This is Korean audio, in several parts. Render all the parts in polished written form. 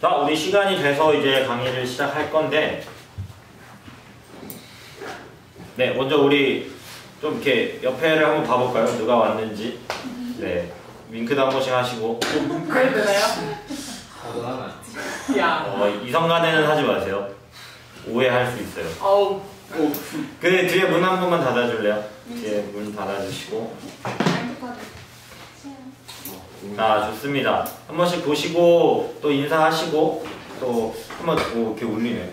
자, 우리 시간이 돼서 이제 강의를 시작할 건데, 네, 먼저 우리 좀 이렇게 옆에를 한번 봐볼까요? 누가 왔는지. 네, 윙크도 한 번씩 하시고. 왜 그래요? 야. 이성 간에는 하지 마세요. 오해할 수 있어요. 어우. 그 뒤에 문 한 번만 닫아줄래요? 뒤에 문 닫아주시고. 자, 좋습니다. 한 번씩 보시고 또 인사하시고 또 한번 이렇게 울리네.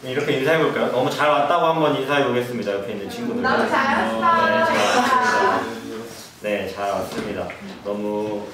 이렇게 인사해볼까요? 너무 잘 왔다고 한번 인사해보겠습니다. 옆에 있는 친구들. 너무 잘 왔어. 네, 잘 왔습니다. 네, 잘 왔습니다. 너무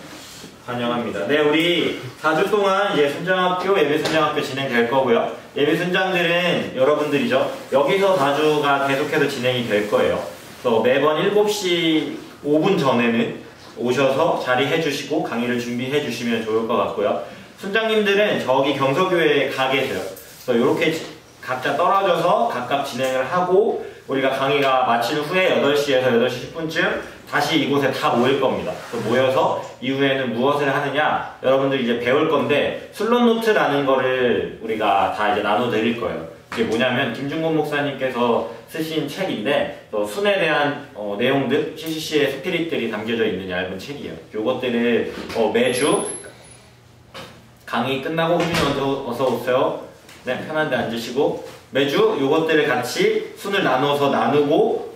환영합니다. 네, 우리 4주 동안 이제 순장학교, 예비순장학교 진행될 거고요. 예비순장들은 여러분들이죠. 여기서 4주가 계속해서 진행이 될 거예요. 그래서 매번 7시 5분 전에는 오셔서 자리해 주시고 강의를 준비해 주시면 좋을 것 같고요. 순장님들은 저기 경서교회에 가 계세요. 그래서 이렇게 각자 떨어져서 각각 진행을 하고 우리가 강의가 마친 후에 8시에서 8시 10분쯤 다시 이곳에 다 모일 겁니다. 모여서 이후에는 무엇을 하느냐, 여러분들이 이제 배울 건데 슬롯 노트라는 거를 우리가 다 이제 나눠 드릴 거예요. 이게 뭐냐면 김중곤 목사님께서 쓰신 책인데 순에 대한 내용들, CCC의 스피릿들이 담겨져 있는 얇은 책이에요. 요것들을 매주 강의 끝나고 후진이 어서 오세요. 네, 편한데 앉으시고 매주 요것들을 같이 순을 나눠서 나누고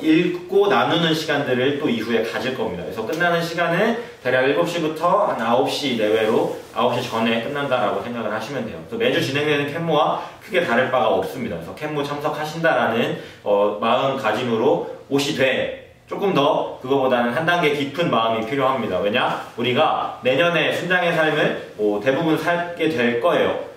읽고 나누는 시간들을 또 이후에 가질 겁니다. 그래서 끝나는 시간은 대략 7시부터 한 9시 내외로 9시 전에 끝난다라고 생각을 하시면 돼요. 그래서 매주 진행되는 캔모와 크게 다를 바가 없습니다. 그래서 캔모 참석하신다라는 마음가짐으로 오시되 조금 더 그거보다는 한 단계 깊은 마음이 필요합니다. 왜냐? 우리가 내년에 순장의 삶을 대부분 살게 될 거예요.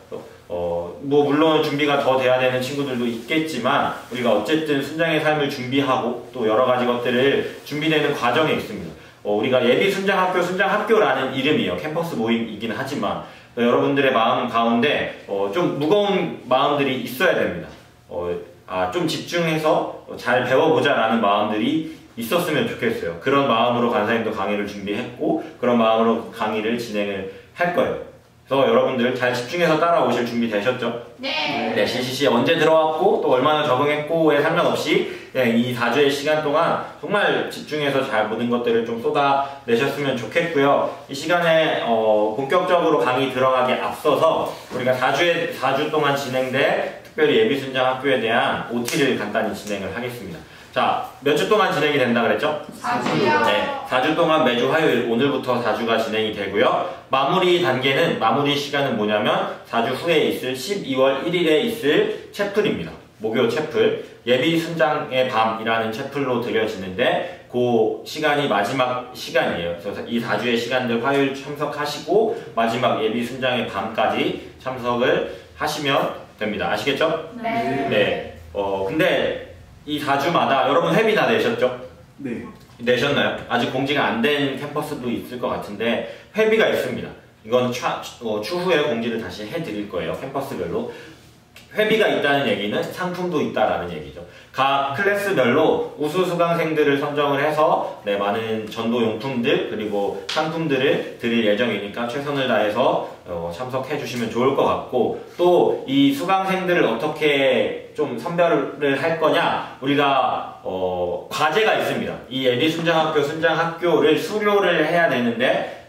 물론 준비가 더 돼야 되는 친구들도 있겠지만 우리가 어쨌든 순장의 삶을 준비하고 또 여러 가지 것들을 준비되는 과정에 있습니다. 우리가 예비 순장학교, 순장학교라는 이름이에요. 캠퍼스 모임이긴 하지만 여러분들의 마음 가운데 좀 무거운 마음들이 있어야 됩니다. 좀 집중해서 잘 배워보자 라는 마음들이 있었으면 좋겠어요. 그런 마음으로 간사님도 강의를 준비했고 그런 마음으로 강의를 진행을 할 거예요. 그래서 여러분들 잘 집중해서 따라오실 준비 되셨죠? 네. 네, CCC에 언제 들어왔고 또 얼마나 적응했고에 상관없이 이 4주의 시간 동안 정말 집중해서 잘 모든 것들을 좀 쏟아내셨으면 좋겠고요. 이 시간에 본격적으로 강의 들어가기 앞서서 우리가 4주 동안 진행된 특별히 예비순장학교에 대한 OT를 간단히 진행을 하겠습니다. 자, 몇 주 동안 진행이 된다 그랬죠? 4주요. 네, 4주 동안 매주 화요일, 오늘부터 4주가 진행이 되고요. 마무리 단계는, 마무리 시간은 뭐냐면 4주 후에 있을 12월 1일에 있을 채플입니다. 목요 채플, 예비 순장의 밤이라는 채플로 드려지는데 그 시간이 마지막 시간이에요. 그래서 이 4주의 시간들 화요일 참석하시고 마지막 예비 순장의 밤까지 참석을 하시면 됩니다. 아시겠죠? 네. 네. 근데 이 4주마다 여러분 회비 다 내셨죠? 네. 내셨나요? 아직 공지가 안 된 캠퍼스도 있을 것 같은데 회비가 있습니다. 이건 추후에 공지를 다시 해드릴 거예요. 캠퍼스별로. 회비가 있다는 얘기는 상품도 있다라는 얘기죠. 각 클래스별로 우수 수강생들을 선정을 해서 많은 전도용품들 그리고 상품들을 드릴 예정이니까 최선을 다해서 참석해 주시면 좋을 것 같고 또 이 수강생들을 어떻게 좀 선별을 할 거냐 우리가 과제가 있습니다. 이 예비순장학교, 순장학교를 수료를 해야 되는데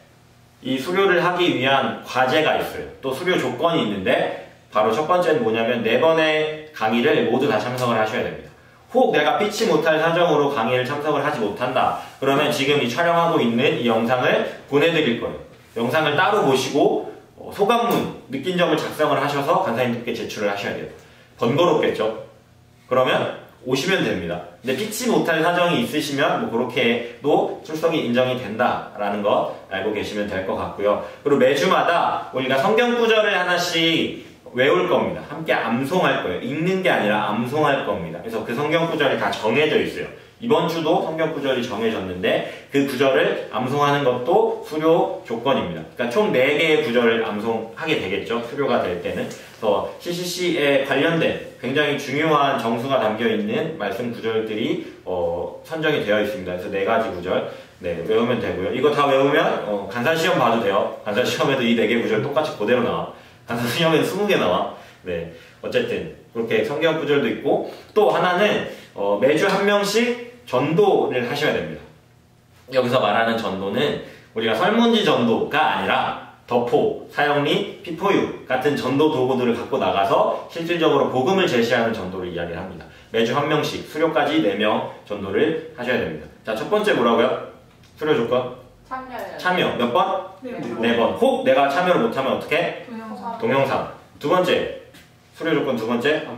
이 수료를 하기 위한 과제가 있어요. 또 수료 조건이 있는데 바로 첫 번째는 뭐냐면 4번의 강의를 모두 다 참석을 하셔야 됩니다. 혹 내가 피치 못할 사정으로 강의를 참석을 하지 못한다. 그러면 지금 이 촬영하고 있는 이 영상을 보내드릴 거예요. 영상을 따로 보시고 소감문, 느낀 점을 작성을 하셔서 간사님들께 제출을 하셔야 돼요. 번거롭겠죠? 그러면 오시면 됩니다. 근데 피치 못할 사정이 있으시면 뭐 그렇게도 출석이 인정이 된다라는 것 알고 계시면 될 것 같고요. 그리고 매주마다 우리가 성경 구절을 하나씩 외울 겁니다. 함께 암송할 거예요. 읽는 게 아니라 암송할 겁니다. 그래서 그 성경 구절이 다 정해져 있어요. 이번 주도 성경 구절이 정해졌는데 그 구절을 암송하는 것도 수료 조건입니다. 그러니까 총 4개의 구절을 암송하게 되겠죠. 수료가 될 때는. 그래서 CCC에 관련된 굉장히 중요한 정수가 담겨있는 말씀 구절들이 선정이 되어 있습니다. 그래서 4가지 구절 외우면 되고요. 이거 다 외우면 간사시험 봐도 돼요. 간사시험에도 이 4개 구절 똑같이 그대로 나와. 단서 수념에는 20개 나와. 네, 어쨌든 그렇게 성경 구절도 있고 또 하나는 매주 한 명씩 전도를 하셔야 됩니다. 여기서 말하는 전도는 우리가 설문지 전도가 아니라 덕포, 사형리, 피포유 같은 전도 도구들을 갖고 나가서 실질적으로 복음을 제시하는 전도를 이야기를 합니다. 매주 한 명씩 수료까지 4명 전도를 하셔야 됩니다. 자, 첫 번째 뭐라고요? 수료 조건? 참여요. 참여. 몇 번? 네. 4번. 혹 내가 참여를 못하면 어떻게? 동영상. 동영상. 두 번째, 수료 조건 두 번째,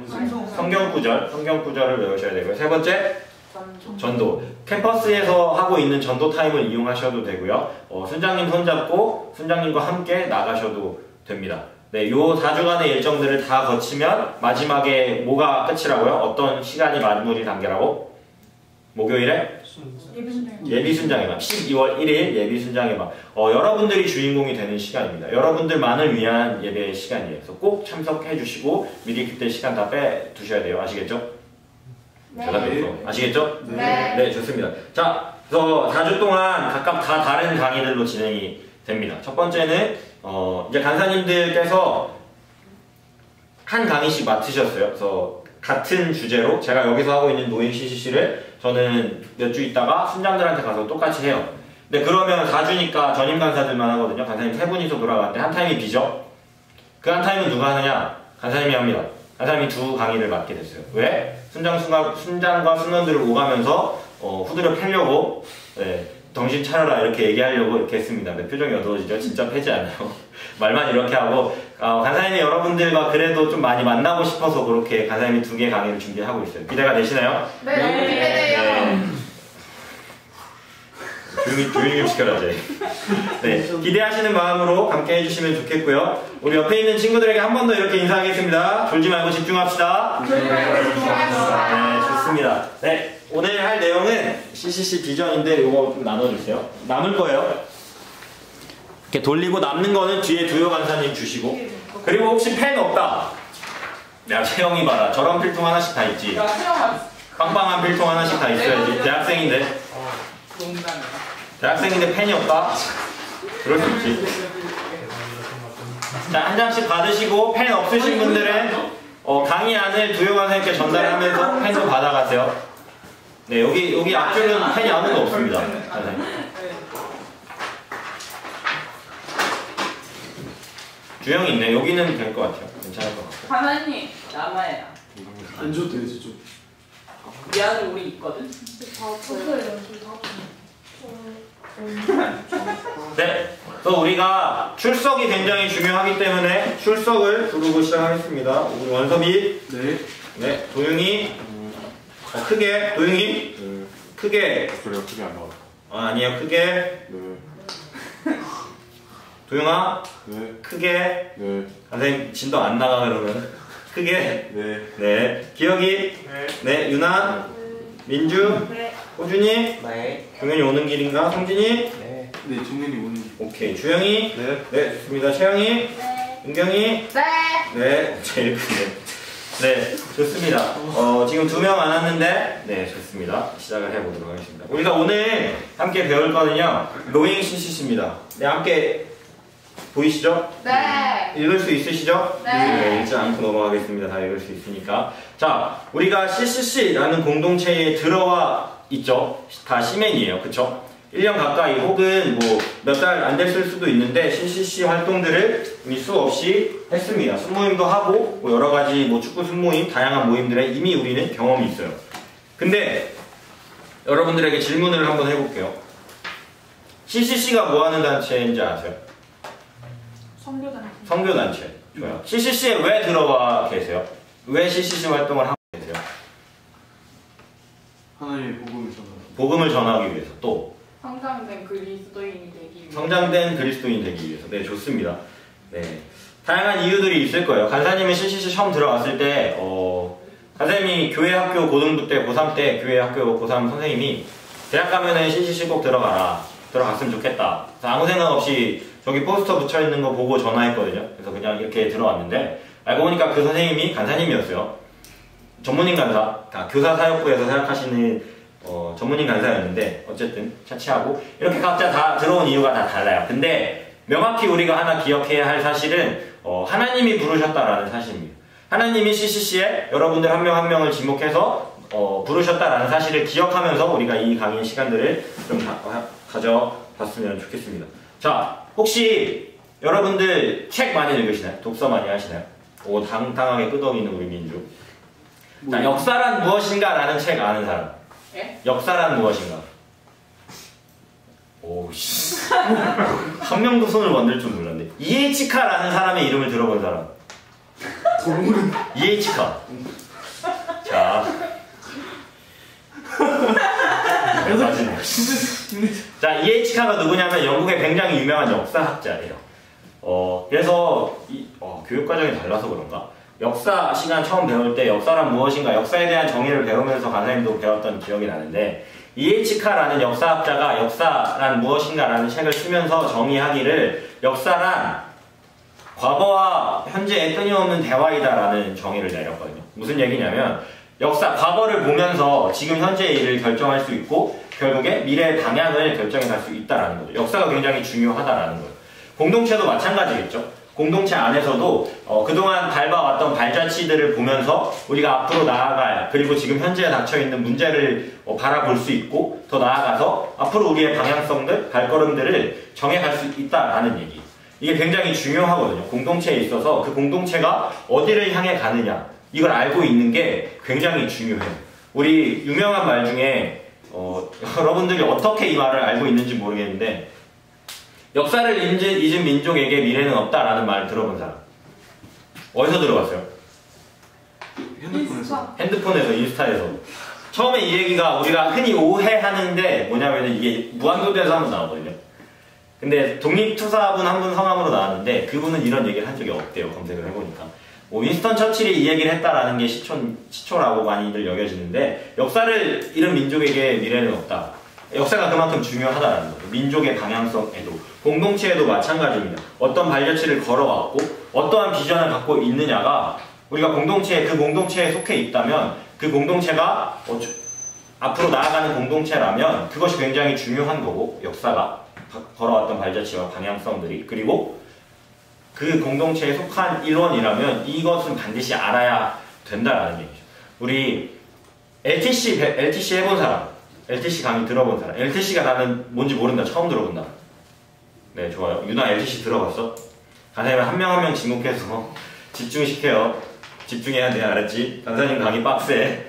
성경 구절을 외우셔야 되고요. 세 번째, 전도. 캠퍼스에서 하고 있는 전도 타임을 이용하셔도 되고요. 순장님 손잡고 순장님과 함께 나가셔도 됩니다. 네, 요 4주간의 일정들을 다 거치면 마지막에 뭐가 끝이라고요? 어떤 시간이 마무리 단계라고? 목요일에? 예비 순장의 밤. 12월 1일 예비 순장의 밤. 여러분들이 주인공이 되는 시간입니다. 여러분들만을 위한 예배 시간이에요. 그래서 꼭 참석해 주시고 미리 그때 시간 다 빼두셔야 돼요. 아시겠죠? 대답해주세요. 아시겠죠? 네. 네, 좋습니다. 자, 그래서 4주 동안 각각 다 다른 강의들로 진행이 됩니다. 첫 번째는 이제 간사님들께서 한 강의씩 맡으셨어요. 그래서 같은 주제로 제가 여기서 하고 있는 노인 CCC를 저는 몇 주 있다가 순장들한테 가서 똑같이 해요. 근데 그러면 4주니까 전임 간사들만 하거든요. 간사님 3분이서 돌아가는데 한 타임이 비죠? 그 한 타임은 누가 하느냐? 간사님이 합니다. 간사님이 2 강의를 맡게 됐어요. 왜? 순장과 순원들을 오가면서 후드려 패려고 정신 차려라 이렇게 얘기하려고 이렇게 했습니다. 네, 표정이 어두워지죠? 진짜 패지 않아요. 말만 이렇게 하고 간사님이 여러분들과 그래도 좀 많이 만나고 싶어서 그렇게 간사님이 2개 강의를 준비하고 있어요. 기대가 되시나요? 네, 너무 기대돼요. 조용히 시켜라지. 네, 기대하시는 마음으로 함께 해주시면 좋겠고요. 우리 옆에 있는 친구들에게 한 번 더 이렇게 인사하겠습니다. 졸지 말고 집중합시다. 네, 좋습니다. 네, 오늘 할 내용은 CCC 비전인데 이거 좀 나눠주세요. 남을 거예요. 이렇게 돌리고 남는 거는 뒤에 두요 간사님 주시고, 그리고 혹시 펜 없다. 야, 채영이 봐라. 저런 필통 하나씩 다 있지. 빵빵한 필통 하나씩 다 있어야지. 대학생인데 펜이 없다? 그럴 수 있지. 자, 한 장씩 받으시고 펜 없으신 분들은 강의안을 두요 간사님께 전달하면서 펜도 받아가세요. 네, 여기 앞줄은 펜이 아무도 없습니다. 주영이 있네. 여기는 될 것 같아요. 괜찮을 것 같아요. 하나님 남아야. 안 줘도 되지 좀. 미안해 우리 있거든. 네, 그래서 우리가 출석이 굉장히 중요하기 때문에 출석을 부르고 시작하겠습니다. 우리 원섭이, 네, 도윤이, 크게, 도윤이, 크게. 그래요, 크게 안 나와. 아니에요, 크게. 네. 도윤아, 네. 크게. 네. 선생님 진도 안 나가 그러면 크게. 네. 네, 기혁이. 네, 유나, 민주, 호준이. 네. 동현이 오는 길인가? 성진이. 네. 네, 정민이 오는. 오케이, 주영이. 네. 네, 좋습니다. 채영이. 은경이. 네. 네, 제일 크네. 네, 좋습니다. 지금 2명 안 왔는데, 네, 좋습니다. 시작을 해보도록 하겠습니다. 우리가 오늘 함께 배울 거는요, 로잉 CCC입니다. 네, 함께 보이시죠? 네. 읽을 수 있으시죠? 네. 읽지 않고 넘어가겠습니다. 다 읽을 수 있으니까. 자, 우리가 CCC라는 공동체에 들어와 있죠? 다 시맨이에요. 그쵸? 1년 가까이 혹은 뭐 몇 달 안 됐을 수도 있는데 CCC 활동들을 이미 수없이 했습니다. 순모임도 하고 뭐 여러 가지 뭐 축구 순모임, 다양한 모임들에 이미 우리는 경험이 있어요. 근데 여러분들에게 질문을 한번 해볼게요. CCC가 뭐 하는 단체인지 아세요? 선교단체. 좋아요. CCC에 왜 들어와 계세요? 왜 CCC 활동을 하고 계세요? 하나님의 복음을 전하는. 복음을 전하기 위해서 또 성장된 그리스도인이 되기 위해. 성장된 그리스도인 되기 위해서. 네, 좋습니다. 네, 다양한 이유들이 있을 거예요. 간사님은 CCC 처음 들어왔을 때 간사님이 교회 학교 고등부 때 고3 때 교회 학교 고3 선생님이 대학 가면은 CCC 꼭 들어갔으면 좋겠다. 그래서 아무 생각 없이 저기 포스터 붙여 있는 거 보고 전화했거든요. 그래서 그냥 이렇게 들어왔는데 알고 보니까 그 선생님이 간사님이었어요. 전문인 간사, 교사 사역부에서 사역하시는 전문인 간사였는데 어쨌든 차치하고 이렇게 각자 다 들어온 이유가 다 달라요. 근데 명확히 우리가 하나 기억해야 할 사실은 하나님이 부르셨다라는 사실입니다. 하나님이 CCC에 여러분들 한 명 한 명을 지목해서 부르셨다라는 사실을 기억하면서 우리가 이 강의 시간들을 좀 가져봤으면 좋겠습니다. 자, 혹시 여러분들 책 많이 읽으시나요? 독서 많이 하시나요? 오, 당당하게 끄덕이는 우리 민주. 자, 역사란 무엇인가? 라는 책 아는 사람. 예? 역사란 무엇인가? 오씨. 한 명도 손을 만들 줄 몰랐네. 이에치카라는 사람의 이름을 들어본 사람. 이에치카. 자. 자, 이에치카가 누구냐면 영국의 굉장히 유명한 역사학자예요. 그래서 교육과정이 달라서 그런가? 역사 시간 처음 배울 때 역사란 무엇인가, 역사에 대한 정의를 배우면서 강사님도 배웠던 기억이 나는데, 이에치카라는 역사학자가 역사란 무엇인가라는 책을 쓰면서 정의하기를 역사란 과거와 현재의 끊임없는 대화이다라는 정의를 내렸거든요. 무슨 얘기냐면 역사, 과거를 보면서 지금 현재의 일을 결정할 수 있고 결국에 미래의 방향을 결정해 갈 수 있다라는 거죠. 역사가 굉장히 중요하다라는 거예요. 공동체도 마찬가지겠죠. 공동체 안에서도 그동안 밟아왔던 발자취들을 보면서 우리가 앞으로 나아갈, 그리고 지금 현재에 닥쳐있는 문제를 바라볼 수 있고 더 나아가서 앞으로 우리의 방향성들, 발걸음들을 정해갈 수 있다라는 얘기. 이게 굉장히 중요하거든요. 공동체에 있어서 그 공동체가 어디를 향해 가느냐, 이걸 알고 있는 게 굉장히 중요해요. 우리 유명한 말 중에 여러분들이 어떻게 이 말을 알고 있는지 모르겠는데, 역사를 잊은 민족에게 미래는 없다라는 말을 들어본 사람. 어디서 들어봤어요? 핸드폰에서, 인스타에서. 처음에 이 얘기가 우리가 흔히 오해하는데 뭐냐면 이게 무한도전에서 한번 나오거든요. 근데 독립투사분 한 분 성함으로 나왔는데 그분은 이런 얘기를 한 적이 없대요. 검색을 해보니까. 윈스턴 처칠이 이 얘기를 했다라는 게 시초라고 많이들 여겨지는데, 역사를 잃은 민족에게 미래는 없다. 역사가 그만큼 중요하다는 거죠. 민족의 방향성에도, 공동체에도 마찬가지입니다. 어떤 발자취를 걸어왔고 어떠한 비전을 갖고 있느냐가, 우리가 그 공동체에 속해 있다면 그 공동체가 앞으로 나아가는 공동체라면 그것이 굉장히 중요한 거고, 역사가 걸어왔던 발자취와 방향성들이, 그리고 그 공동체에 속한 일원이라면 이것은 반드시 알아야 된다라는 얘기죠. 우리 LTC 해본 사람, LTC 강의 들어본 사람, LTC가 나는 뭔지 모른다, 처음 들어본다. 네, 좋아요. 유나 LTC 들어봤어? 강사님 한 명 한 명 지목해서 집중시켜요. 집중해야 돼, 알았지? 강사님 강의 빡세.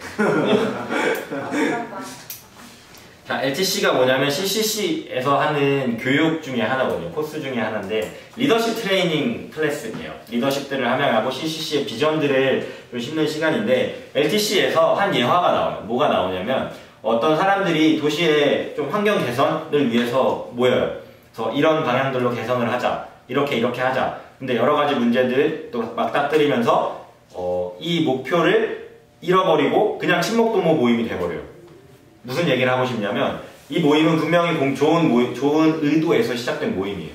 자, LTC가 뭐냐면 CCC에서 하는 교육 중에 하나거든요. 코스 중에 하나인데, 리더십 트레이닝 클래스예요. 리더십들을 함양하고 CCC의 비전들을 좀 심는 시간인데, LTC에서 한 예화가 나와요. 뭐가 나오냐면, 어떤 사람들이 도시의 좀 환경 개선을 위해서 모여요. 그래서 이런 방향들로 개선을 하자, 이렇게 하자. 근데 여러 가지 문제들 또 맞닥뜨리면서 이 목표를 잃어버리고 그냥 친목도모 모임이 돼버려요. 무슨 얘기를 하고 싶냐면, 이 모임은 분명히 좋은 의도에서 시작된 모임이에요.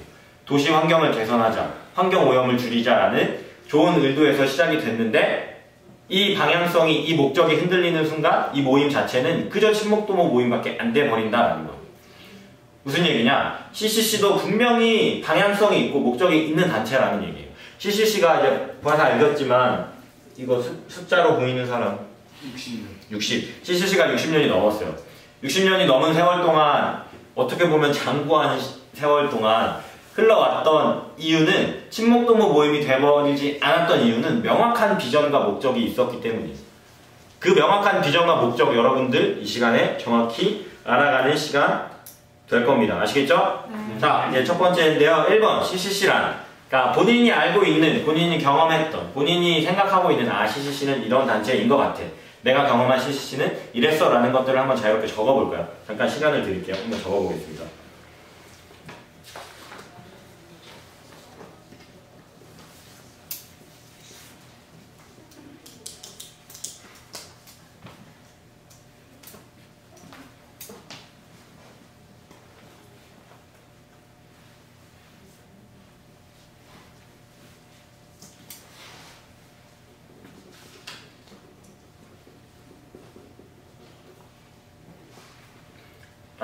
도시 환경을 개선하자, 환경 오염을 줄이자라는 좋은 의도에서 시작이 됐는데, 이 방향성이, 이 목적이 흔들리는 순간 이 모임 자체는 그저 친목도모 모임밖에 안 돼 버린다라는 거예요. 무슨 얘기냐? CCC도 분명히 방향성이 있고 목적이 있는 단체라는 얘기예요. CCC가 이제 다 알겠지만, 이거 숫자로 보이는 사람 60. CCC가 60년이 넘었어요. 60년이 넘은 세월 동안, 어떻게 보면 장구한 세월 동안 흘러왔던 이유는, 친목도모 모임이 돼버리지 않았던 이유는 명확한 비전과 목적이 있었기 때문이에요. 그 명확한 비전과 목적, 여러분들 이 시간에 정확히 알아가는 시간 될 겁니다. 아시겠죠? 자, 이제 첫 번째인데요. 1번 CCC란, 그러니까 본인이 알고 있는, 본인이 경험했던, 본인이 생각하고 있는, CCC는 이런 단체인 것 같아, 내가 경험한 CCC는 이랬어 라는 것들을 한번 자유롭게 적어볼까요? 잠깐 시간을 드릴게요. 한번 적어보겠습니다.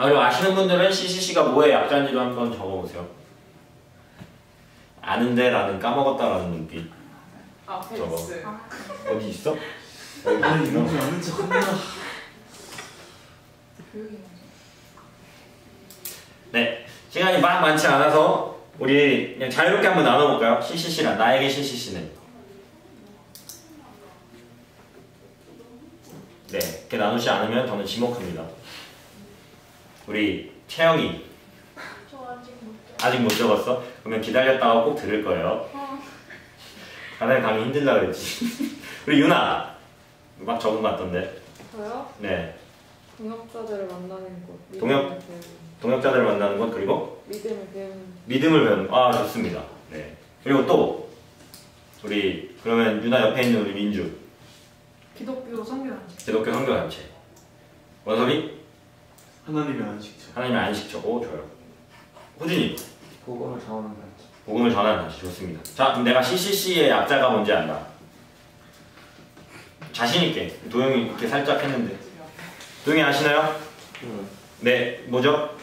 그리고 아시는 분들은 CCC가 뭐의 약자인지도 한번 적어보세요. 아는데 라는 까먹었다라는 눈빛. 앞에 저거. 있어요. 어디 있어? 아니 뭔지 아는 척 한다. 네, 시간이 막 많지 않아서 우리 그냥 자유롭게 한번 나눠볼까요? CCC란 나에게 CCC는 네, 이렇게 나누지 않으면 저는 지목합니다. 우리 채영이 저 아직 못 아직 못 적었어? 그러면 기다렸다가 꼭 들을 거예요. 가다니 강의 힘들다 그랬지. 우리 유나 막 적은 것 같던데. 저요? 네, 동역자들을 만나는 것. 동역? 믿음을 배우는. 동역자들을 만나는 것 그리고 믿음을 배우는. 믿음을 배우는. 아, 좋습니다. 네, 그리고 또 우리 그러면 유나 옆에 있는 우리 민주 기독교 선교단체. 기독교 선교단체. 원섭이 하나님의 안식처. 하나님의 안식처. 오, 좋아요. 호준이 복음을 전하는 단체. 복음을 전하는 단체. 좋습니다. 자, 그럼 내가 CCC의 약자가 뭔지 안다. 자신있게 도영이 이렇게 살짝 했는데 도영이 아시나요? 네, 뭐죠?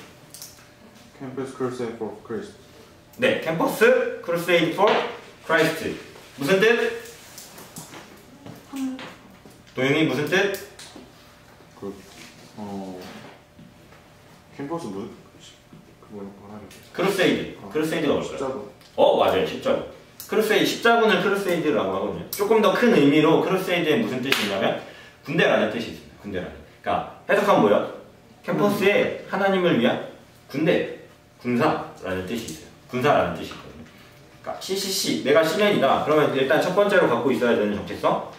캠퍼스 크루세이드 for Christ. 네, 캠퍼스 크루세이드 for 크라이스트. 무슨 뜻? 도영이 무슨 뜻? 캠퍼스 무슨 뭐라고 하죠? 크루세이드. 크루세이드가 뭘까요? 십자가. 맞아요. 십자군. 크루세이드, 십자군을 크루세이드라고 하거든요. 조금 더 큰 의미로 크루세이드의 무슨 뜻이 있냐면 군대라는 뜻이 있습니다. 군대라는. 그러니까 해석하면 뭐야? 캠퍼스에 하나님을 위한 군대, 군사라는 뜻이 있어요. 군사라는 뜻이 있거든요. 그러니까 CCC, 내가 C맨이다. 그러면 일단 첫 번째로 갖고 있어야 되는 정체성.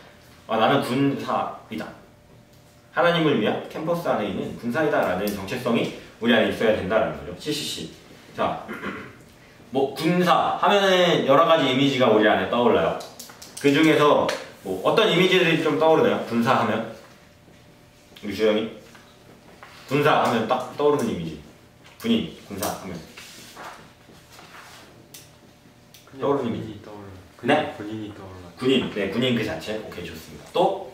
나는 군사이다. 하나님을 위한 캠퍼스 안에 있는 군사이다라는 정체성이 우리 안에 있어야 된다라는 거죠. CCC. 자, 뭐 군사 하면은 여러 가지 이미지가 우리 안에 떠올라요. 그 중에서 뭐 어떤 이미지들이 좀 떠오르나요? 군사 하면 우리 주영이 군사 하면 딱 떠오르는 이미지. 군인, 군사 하면 떠오르는 이미지. 네? 군인이 떠올라. 군인, 네, 군인 그 자체. 오케이, 좋습니다. 또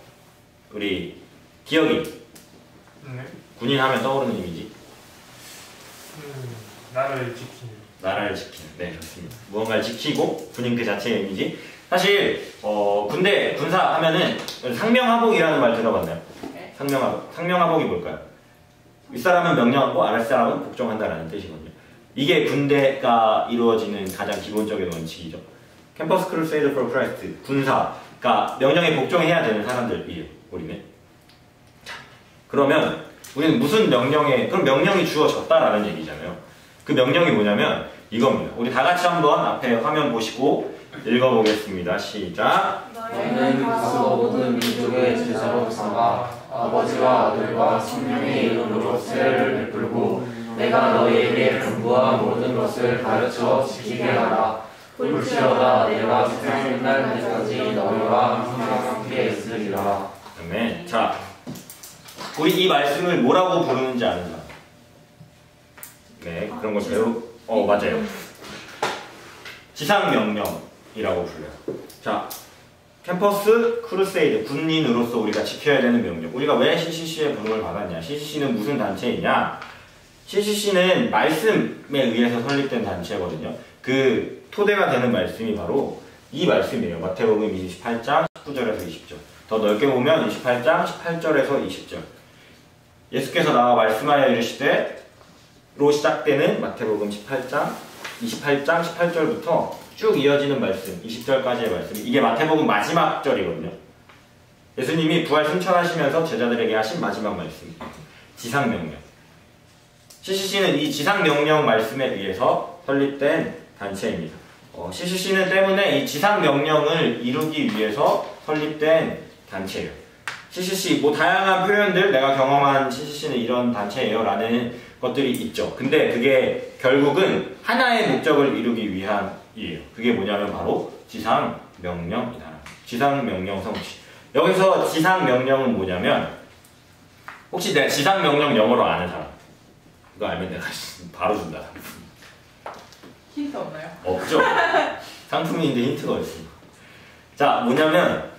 우리 기억이 네. 군인 하면 떠오르는 이미지. 나라를 지키는. 나라를 지키는. 네, 좋습니다. 무언가를 지키고 군인 그 자체의 이미지. 사실 군대 군사 하면은 상명하복이라는 말 들어봤나요? 네. 상명하복. 상명하복이 뭘까요? 윗사람은 명령하고 아랫사람은 복종한다라는 뜻이거든요. 이게 군대가 이루어지는 가장 기본적인 원칙이죠. 캠퍼스 크루세이드 for 크라이스트, 군사. 그러니까 명령에 복종해야 되는 사람들이에요. 우리는. 자, 그러면 우리는 무슨 명령에, 그럼 명령이 주어졌다라는 얘기잖아요. 그 명령이 뭐냐면 이겁니다. 우리 다 같이 한번 앞에 화면 보시고 읽어보겠습니다. 시작. 너희는 가서 모든 민족의 제자로 삼아 아버지와 아들과 성령의 이름으로 세례를 베풀고 내가 너희에게 분부한 모든 것을 가르쳐 지키게 하라. 볼지어다 내가 세상 끝날 때까지 너희와 항상 함께 있으리라. 아멘. 자, 우리 이 말씀을 뭐라고 부르는지 아는 사람? 네, 그런 걸 맞아요. 지상명령이라고 불려요. 자, 캠퍼스 크루세이드, 군인으로서 우리가 지켜야 되는 명령. 우리가 왜 CCC의 부름을 받았냐? CCC는 무슨 단체이냐? CCC는 말씀에 의해서 설립된 단체거든요. 그 토대가 되는 말씀이 바로 이 말씀이에요. 마태복음 28장 19절에서 20절. 더 넓게 보면 28장 18절에서 20절. 예수께서 나와 말씀하여 이르시되 로 시작되는 마태복음 28장 18절부터 쭉 이어지는 말씀, 20절까지의 말씀. 이게 마태복음 마지막 절이거든요. 예수님이 부활 승천하시면서 제자들에게 하신 마지막 말씀. 지상명령. CCC는 이 지상명령 말씀에 의해서 설립된 단체입니다. CCC는 때문에 이 지상명령을 이루기 위해서 설립된 단체예요. CCC, 뭐 다양한 표현들, 내가 경험한 CCC는 이런 단체예요 라는 것들이 있죠. 근데 그게 결국은 하나의 목적을 이루기 위함이에요. 그게 뭐냐면 바로 지상명령이다. 지상명령 성취. 여기서 지상명령은 뭐냐면 혹시 내가 지상명령 영어로 아는 사람? 이거 알면 내가 바로 준다. 힌트 없나요? 없죠? 상품인데 힌트가 있습니다. 자, 뭐냐면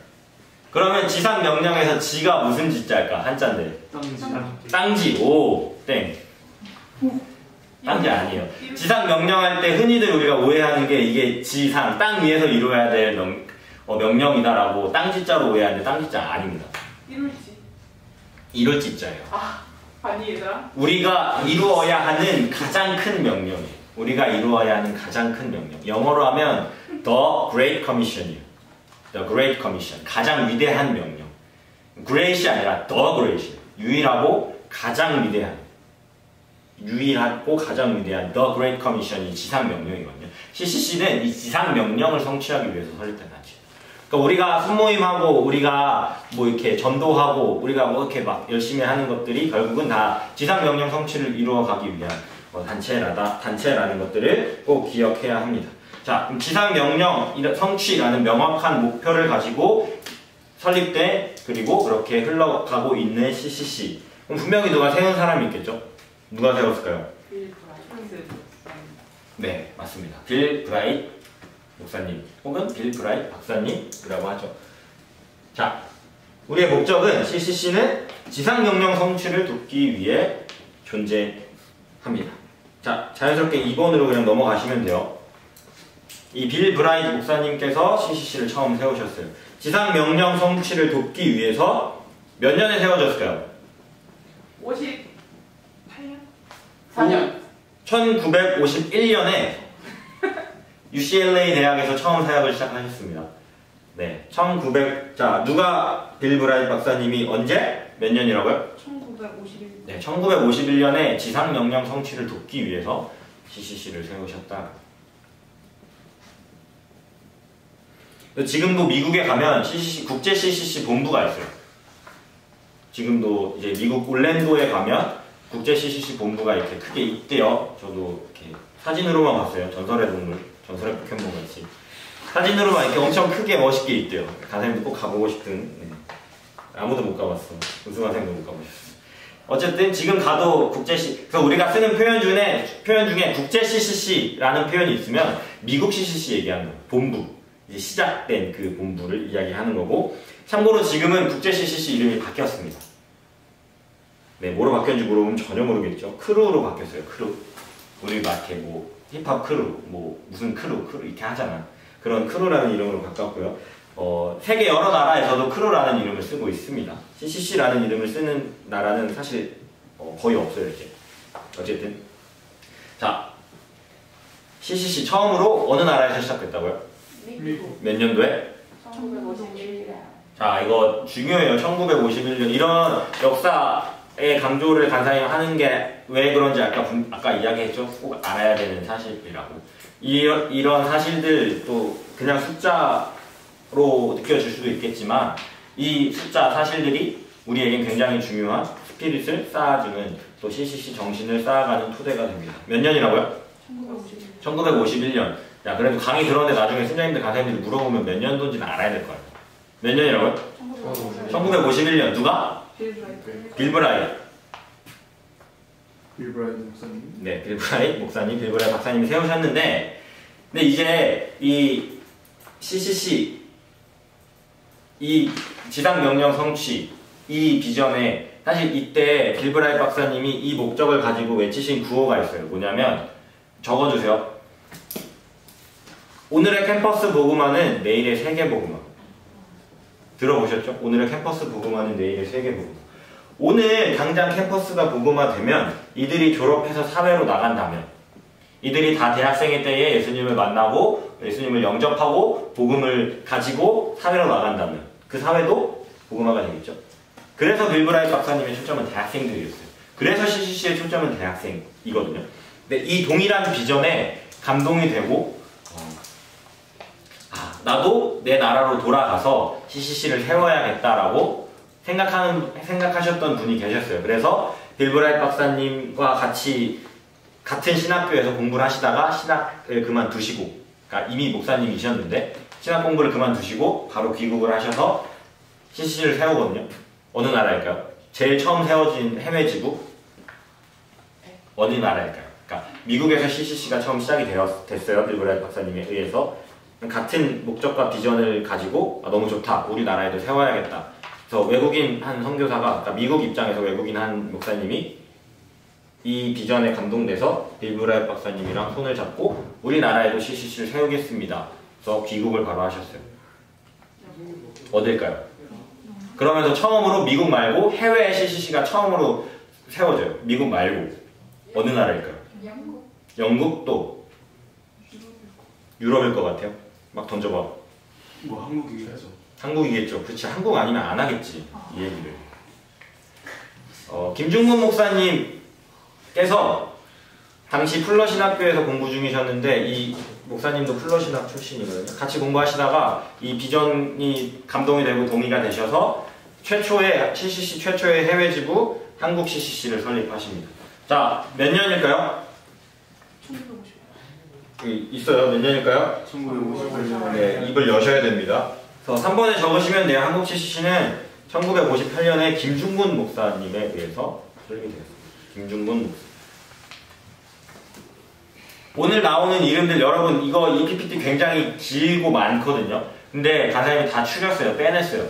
그러면 지상명령에서 지가 무슨 지자일까? 한자인데 땅지. 땅지. 오, 땡. 땅지 아니에요. 지상 명령할 때 흔히들 우리가 오해하는 게 이게 지상, 땅 위에서 이루어야 될 명령이다라고 땅지자로 오해하는데 땅지자 아닙니다. 이룰지. 이룰지자예요. 아니 얘들아. 우리가 이루어야 하는 가장 큰 명령이에요. 우리가 이루어야 하는 가장 큰 명령. 영어로 하면 The Great Commission이에요. The Great Commission. 가장 위대한 명령. Great이 아니라 The Great이에요. 유일하고 가장 위대한. 유일하고 가장 위대한 The Great Commission이 지상 명령이거든요. CCC는 이 지상 명령을 성취하기 위해서 설립된 단체예요. 그러니까 우리가 순모임하고 우리가 뭐 이렇게 전도하고 우리가 뭐 이렇게 막 열심히 하는 것들이 결국은 다 지상 명령 성취를 이루어가기 위한 단체라는 것들을 꼭 기억해야 합니다. 자, 지상 명령 성취라는 명확한 목표를 가지고 설립돼 그리고 그렇게 흘러가고 있는 CCC. 그럼 분명히 누가 세운 사람이 있겠죠? 누가 세웠을까요? 빌 브라이트. 네, 맞습니다. 빌 브라이트 목사님 혹은 빌 브라이트 박사님이라고 하죠. 자, 우리의 목적은 CCC는 지상 명령 성취를 돕기 위해 존재합니다. 자, 자연스럽게 2번으로 그냥 넘어가시면 돼요. 이 빌 브라이트 목사님께서 CCC를 처음 세우셨어요. 지상 명령 성취를 돕기 위해서 몇 년에 세워졌을까요? 58년? 4년. 1951년에 UCLA 대학에서 처음 사역을 시작하셨습니다. 네, 자, 누가 빌 브라이트 박사님이 언제? 몇 년이라고요? 1951년. 네, 1951년에 지상 명령 성취를 돕기 위해서 CCC를 세우셨다. 지금도 미국에 가면 국제 CCC 본부가 있어요. 지금도 이제 미국 올랜도에 가면 국제 CCC 본부가 이렇게 크게 있대요. 저도 이렇게 사진으로만 봤어요. 전설의 동물, 전설의 포켓몬 같이 사진으로만 이렇게 엄청 크게 멋있게 있대요. 가사님도 꼭 가보고 싶은. 네. 아무도 못 가봤어. 우승학생도 못 가보셨어. 어쨌든 지금 가도 그래서 우리가 쓰는 표현 중에 국제 CCC라는 표현이 있으면 미국 CCC 얘기하는 거예요. 본부. 이제 시작된 그 본부를 이야기하는 거고, 참고로 지금은 국제 CCC 이름이 바뀌었습니다. 네, 뭐로 바뀌었는지 물어보면 전혀 모르겠죠. 크루로 바뀌었어요. 크루. 우리 막 이렇게 뭐 힙합 크루, 뭐 무슨 크루 이렇게 하잖아. 그런 크루라는 이름으로 바꿨고요. 세계 여러 나라에서도 크루라는 이름을 쓰고 있습니다. CCC라는 이름을 쓰는 나라는 사실 거의 없어요, 이제. 어쨌든 자, CCC 처음으로 어느 나라에서 시작됐다고요? 미국. 몇 년도에? 1951년. 자, 이거 중요해요. 1951년. 이런 역사의 강조를 간사히 하는 게 왜 그런지 아까 이야기했죠? 꼭 알아야 되는 사실이라고. 이런 사실들 또 그냥 숫자로 느껴질 수도 있겠지만 이 숫자 사실들이 우리에겐 굉장히 중요한 스피릿을 쌓아주는 또 CCC 정신을 쌓아가는 토대가 됩니다. 몇 년이라고요? 1951년. 야, 그래도 강의 들었는데 나중에 순자님들 강사님들 물어보면 몇 년도인지는 알아야 될 거예요. 몇 년이라고요? 1951년. 누가? 빌 브라이트. 빌 브라이트 목사님. 네, 빌 브라이트 목사님, 빌 브라이트 박사님이 세우셨는데, 근데 이제 이 CCC, 이 지상 명령 성취, 이 비전에 사실 이때 빌 브라이트 박사님이 이 목적을 가지고 외치신 구호가 있어요. 뭐냐면 적어주세요. 오늘의 캠퍼스 복음화는 내일의 세계 복음화. 들어보셨죠? 오늘의 캠퍼스 복음화는 내일의 세계 복음화. 오늘 당장 캠퍼스가 복음화되면 이들이 졸업해서 사회로 나간다면 이들이 다 대학생일 때에 예수님을 만나고 예수님을 영접하고 복음을 가지고 사회로 나간다면 그 사회도 복음화가 되겠죠. 그래서 빌 브라이트 박사님의 초점은 대학생들이었어요. 그래서 CCC의 초점은 대학생이거든요. 근데 이 동일한 비전에 감동이 되고 나도 내 나라로 돌아가서 CCC를 세워야겠다라고 생각하셨던 분이 계셨어요. 그래서 빌 브라이트 박사님과 같이 같은 신학교에서 공부를 하시다가 신학을 그만두시고, 그러니까 이미 목사님이셨는데 신학 공부를 그만두시고 바로 귀국을 하셔서 CCC를 세우거든요. 어느 나라일까요? 제일 처음 세워진 해외 지부 어느 나라일까요? 그러니까 미국에서 CCC가 처음 시작이 됐어요. 빌 브라이트 박사님에 의해서. 같은 목적과 비전을 가지고 너무 좋다. 우리나라에도 세워야겠다. 그래서 외국인 한 선교사가, 그러니까 미국 입장에서 외국인 한 목사님이 이 비전에 감동돼서 빌브라이트 박사님이랑 손을 잡고 우리나라에도 CCC를 세우겠습니다. 그래서 귀국을 바로 하셨어요. 어딜까요? 그러면서 처음으로 미국 말고 해외 CCC가 처음으로 세워져요. 미국 말고 어느 나라일까요? 영국. 영국 또 유럽일 것 같아요. 막 던져봐. 뭐 한국이겠죠. 한국이겠죠. 그렇지. 한국 아니면 안 하겠지. 이 얘기를. 김중근 목사님께서 당시 플러신학교에서 공부 중이셨는데 이 목사님도 플러신학 출신이거든요. 같이 공부하시다가 이 비전이 감동이 되고 동의가 되셔서 최초의 CCC 최초의 해외 지부 한국 CCC를 설립하십니다. 자, 몇 년일까요? 1950. 있어요. 몇 년일까요? 1958년. 네, 입을 여셔야 됩니다. 그래서 3번에 적으시면 돼요. 한국 CCC는 1958년에 김중근 목사님에 의해서 설립이 되었습니다. 김중근 목사. 오늘 나오는 이름들 여러분 이 PPT 굉장히 길고 많거든요. 근데 강사님이 다 추렸어요. 빼냈어요.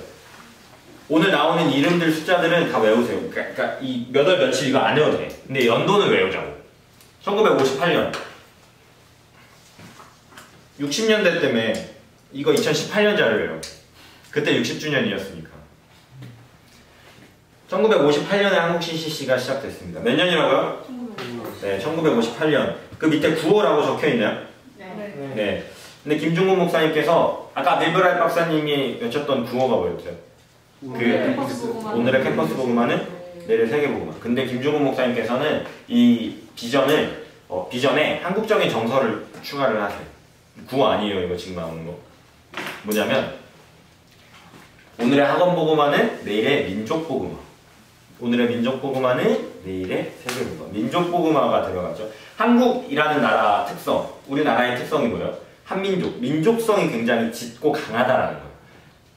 오늘 나오는 이름들 숫자들은 다 외우세요. 그러니까 이 몇 월 며칠 이거 안 외워도 돼. 근데 연도는 외우자고. 1958년 60년대 때문에 이거 2018년자를 그때 60주년이었으니까 1958년에 한국 CCC가 시작됐습니다. 몇 년이라고요? 1950. 네, 1958년. 그 밑에 9호라고 적혀있나요? 네. 네. 근데 김중근 목사님께서 아까 빌브라이트 박사님이 외쳤던 9호가 뭐였죠? 오늘의 캠퍼스 복음화는 내일 세계 복음화. 근데 김중근 목사님께서는 이 비전에 한국적인 정서를 추가를 하세요. 9호 아니에요, 이거 지금 나오는 거. 뭐냐면 오늘의 학원 복음화는 내일의 민족 복음화. 오늘의 민족 복음화는 내일의 세계 복음화. 민족 복음화가 들어가죠. 한국이라는 나라 특성, 우리나라의 특성이 뭐예요? 한민족, 민족성이 굉장히 짙고 강하다라는 거예요.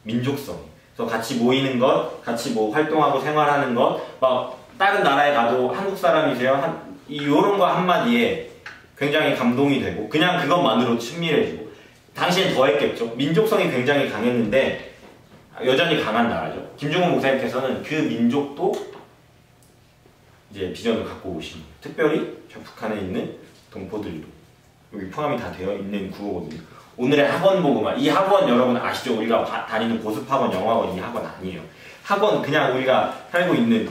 민족성. 그래서 같이 모이는 것, 같이 뭐 활동하고 생활하는 것, 막 다른 나라에 가도 한국 사람이세요? 이런 거 한마디에 굉장히 감동이 되고 그냥 그것만으로 친밀해지고 당시엔 더 했겠죠. 민족성이 굉장히 강했는데 여전히 강한 나라죠. 김중근 목사님께서는 그 민족도 이제 비전을 갖고 오신 거예요. 특별히 저 북한에 있는 동포들도 여기 포함이 다 되어 있는 구호거든요. 오늘의 학원 복음화. 이 학원 여러분 아시죠? 우리가 다니는 보습학원, 영어학원 이 학원 아니에요. 학원 그냥 우리가 살고 있는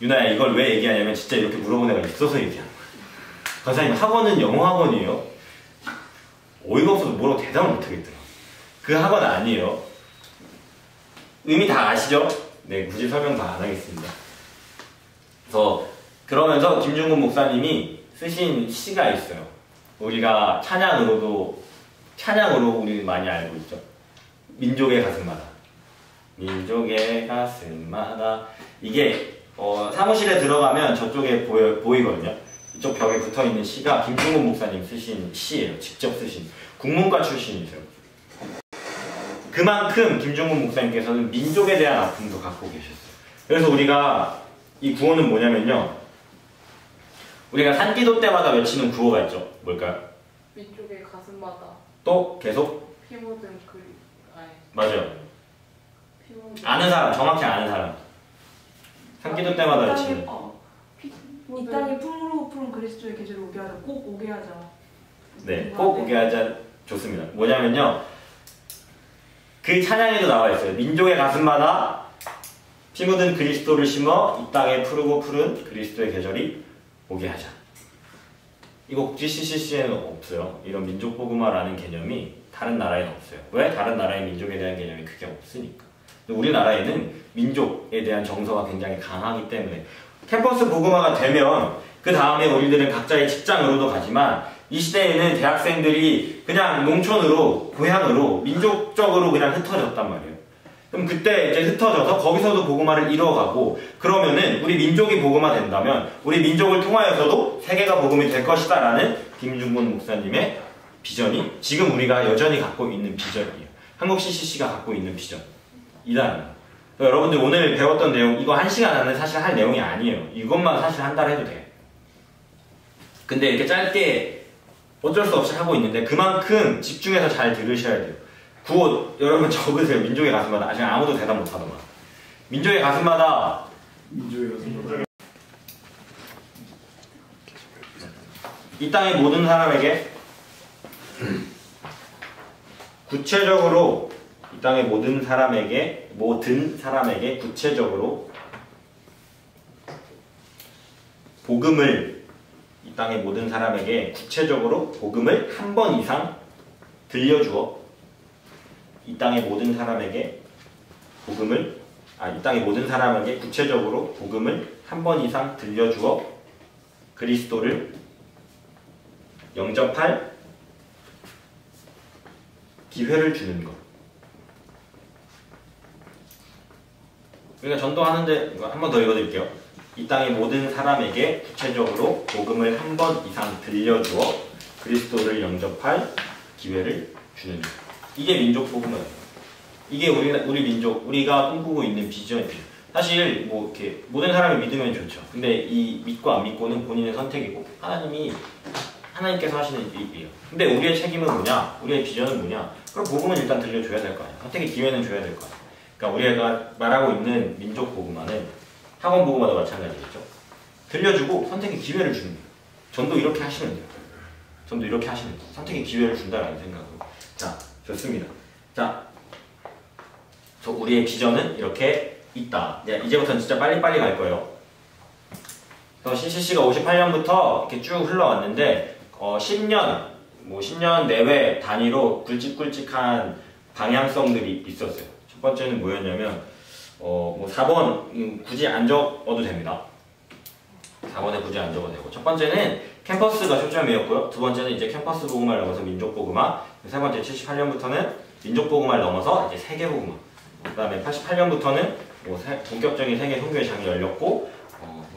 유나야 이걸 왜 얘기하냐면 진짜 이렇게 물어본 애가 있어서 얘기하는 거예요. 강사님 학원은 영어학원이에요? 어이가 없어서 뭐라고 대답을 못하겠더라. 그 학원 아니에요. 의미 다 아시죠? 네, 굳이 설명 다 안 하겠습니다. 그래서 그러면서 김중근 목사님이 쓰신 시가 있어요. 우리가 찬양으로 우리 많이 알고 있죠. 민족의 가슴마다. 민족의 가슴마다. 이게 사무실에 들어가면 저쪽에 보이거든요. 이쪽 벽에 붙어있는 시가 김중근 목사님 쓰신 시예요. 직접 쓰신. 국문과 출신이세요. 그만큼 김중근 목사님께서는 민족에 대한 아픔도 갖고 계셨어요. 그래서 우리가 이 구호는 뭐냐면요. 우리가 산기도 때마다 외치는 구호가 있죠. 뭘까요? 민족의 가슴마다 또 계속? 피 묻은 아니 맞아요. 피 묻은 아는 사람, 정확히 아는 사람. 산기도 때마다 외치는. 이 땅이 품으로 푸른 그리스도의 계절을 오게 하자. 꼭 오게 하자. 네, 꼭 오게 하자. 좋습니다. 뭐냐면요. 그 찬양에도 나와 있어요. 민족의 가슴마다 피 묻은 그리스도를 심어 이 땅에 푸르고 푸른 그리스도의 계절이 오게 하자. 이거 국지 CCC에는 없어요. 이런 민족 복음화라는 개념이 다른 나라에는 없어요. 왜? 다른 나라의 민족에 대한 개념이 크게 없으니까. 우리나라에는 민족에 대한 정서가 굉장히 강하기 때문에 캠퍼스 복음화가 되면 그 다음에 우리들은 각자의 직장으로도 가지만 이 시대에는 대학생들이 그냥 농촌으로 고향으로 민족적으로 그냥 흩어졌단 말이에요. 그럼 그때 이제 흩어져서 거기서도 복음화를 이루어가고 그러면은 우리 민족이 복음화 된다면 우리 민족을 통하여서도 세계가 복음이 될 것이다 라는 김중근 목사님의 비전이 지금 우리가 여전히 갖고 있는 비전이에요. 한국 CCC가 갖고 있는 비전이다. 여러분들 오늘 배웠던 내용 이거 1시간 안에 사실 할 내용이 아니에요. 이것만 사실 한 달 해도 돼. 근데 이렇게 짧게 어쩔 수 없이 하고 있는데 그만큼 집중해서 잘 들으셔야 돼요. 구호 여러분 적으세요. 민족의 가슴마다. 아직 아무도 대답 못하더만. 민족의 가슴마다 이 땅의 모든 사람에게 구체적으로 이 땅의 모든 사람에게 구체적으로 복음을 이 땅의 모든 사람에게 구체적으로 복음을 한 번 이상 들려주어 이 땅의 모든 사람에게 이 땅의 모든 사람에게 구체적으로 복음을 한 번 이상 들려주어 그리스도를 영접할 기회를 주는 것. 그러니까 전도하는데 한 번 더 읽어드릴게요. 이 땅의 모든 사람에게 구체적으로 복음을 한 번 이상 들려주어 그리스도를 영접할 기회를 주는 것. 이게 민족 복음이에요. 이게 우리 민족, 우리가 꿈꾸고 있는 비전이에요. 사실 뭐 이렇게 모든 사람이 믿으면 좋죠. 근데 이 믿고 안 믿고는 본인의 선택이고 하나님께서 하시는 일이에요. 근데 우리의 책임은 뭐냐? 우리의 비전은 뭐냐? 그럼 복음은 일단 들려줘야 될 거 아니야. 선택의 기회는 줘야 될 거 아니야. 그러니까 우리가 말하고 있는 민족 복음화는 학원 복음화도 마찬가지겠죠. 들려주고 선택의 기회를 주는 거예요. 전도 이렇게 하시면 돼요. 전도 이렇게 하시면 돼요. 선택의 기회를 준다라는 생각으로. 자, 좋습니다. 자, 우리의 비전은 이렇게 있다. 이제부터는 진짜 빨리빨리 갈 거예요. 그래서 CCC가 58년부터 이렇게 쭉 흘러왔는데 10년 내외 단위로 굵직굵직한 방향성들이 있었어요. 첫 번째는 뭐였냐면 4번 굳이 안 적어도 됩니다. 4번에 굳이 안 적어도 되고, 첫 번째는 캠퍼스가 초점이었고요. 두 번째는 이제 캠퍼스 복음화를 넘어서 민족 복음화, 세 번째 78년부터는 민족 복음화를 넘어서 이제 세계 복음화, 그 다음에 88년부터는 본격적인 세계 선교의 장이 열렸고,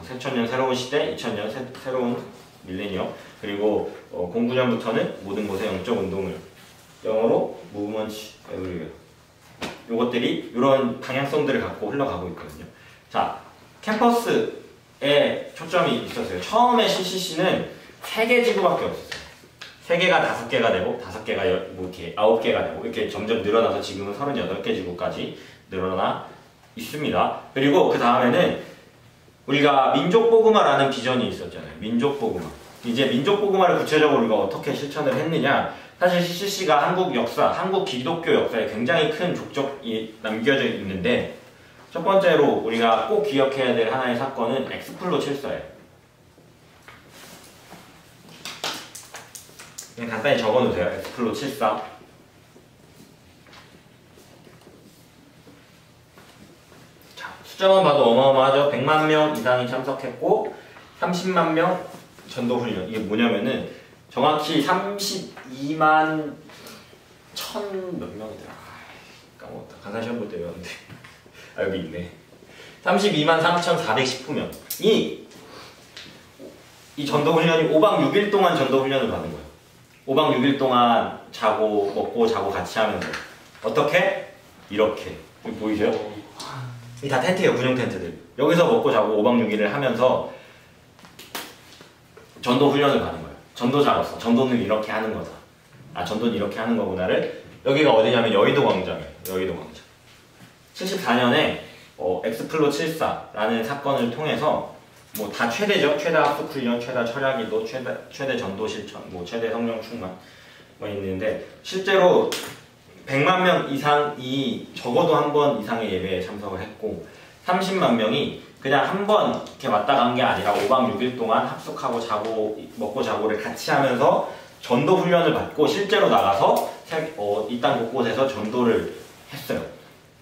새천년 새로운 시대, 2000년 새로운 밀레니엄, 그리고 09년부터는 모든 곳의 영적 운동을, 영어로 무브먼트 에브리웨어, 요것들이 이런 방향성들을 갖고 흘러가고 있거든요. 자, 캠퍼스에 초점이 있었어요. 처음에 CCC는 3개 지구밖에 없었어요. 3개가 5개가 되고 5개가 뭐 이렇게 9개가 되고 이렇게 점점 늘어나서 지금은 38개 지구까지 늘어나 있습니다. 그리고 그 다음에는 우리가 민족복음화라는 비전이 있었잖아요. 민족복음화. 이제 민족복음화를 구체적으로 우리가 어떻게 실천을 했느냐. 사실 CCC가 한국 역사, 한국 기독교 역사에 굉장히 큰 족적이 남겨져 있는데, 첫 번째로 우리가 꼭 기억해야 될 하나의 사건은 엑스플로 7사예요. 그냥 간단히 적어놓으세요. 엑스플로 7사. 자, 숫자만 봐도 어마어마하죠. 100만 명 이상이 참석했고 30만 명 전도훈련. 이게 뭐냐면은 정확히 32만 1000 몇 명이더라. 까먹었다. 간사 시험 볼 때 외웠는데. 아, 여기 있네. 32만 3419명이 이 전도훈련이 5박 6일 동안 전도훈련을 받은 거예요. 5박 6일 동안 자고 먹고 자고 같이 하면서 어떻게? 이렇게. 여기 보이세요? 이 다 텐트예요. 군용 텐트들. 여기서 먹고 자고 5박 6일을 하면서 전도훈련을 받은 거예요. 전도자로서 전도는 이렇게 하는 거다. 아, 전도는 이렇게 하는 거구나를. 여기가 어디냐면 여의도 광장이에요. 여의도 광장. 74년에 엑스플로 74라는 사건을 통해서 뭐 다 최대죠. 최대 학습 훈련, 최대 철야기도, 최대 전도 실천, 뭐 최대 성령 충만 뭐 있는데, 실제로 100만 명 이상이 적어도 한 번 이상의 예배에 참석을 했고, 30만 명이 그냥 한 번 이렇게 왔다 간 게 아니라 5박 6일 동안 합숙하고 자고 먹고 자고를 같이 하면서 전도 훈련을 받고 실제로 나가서 이 땅 곳곳에서 전도를 했어요.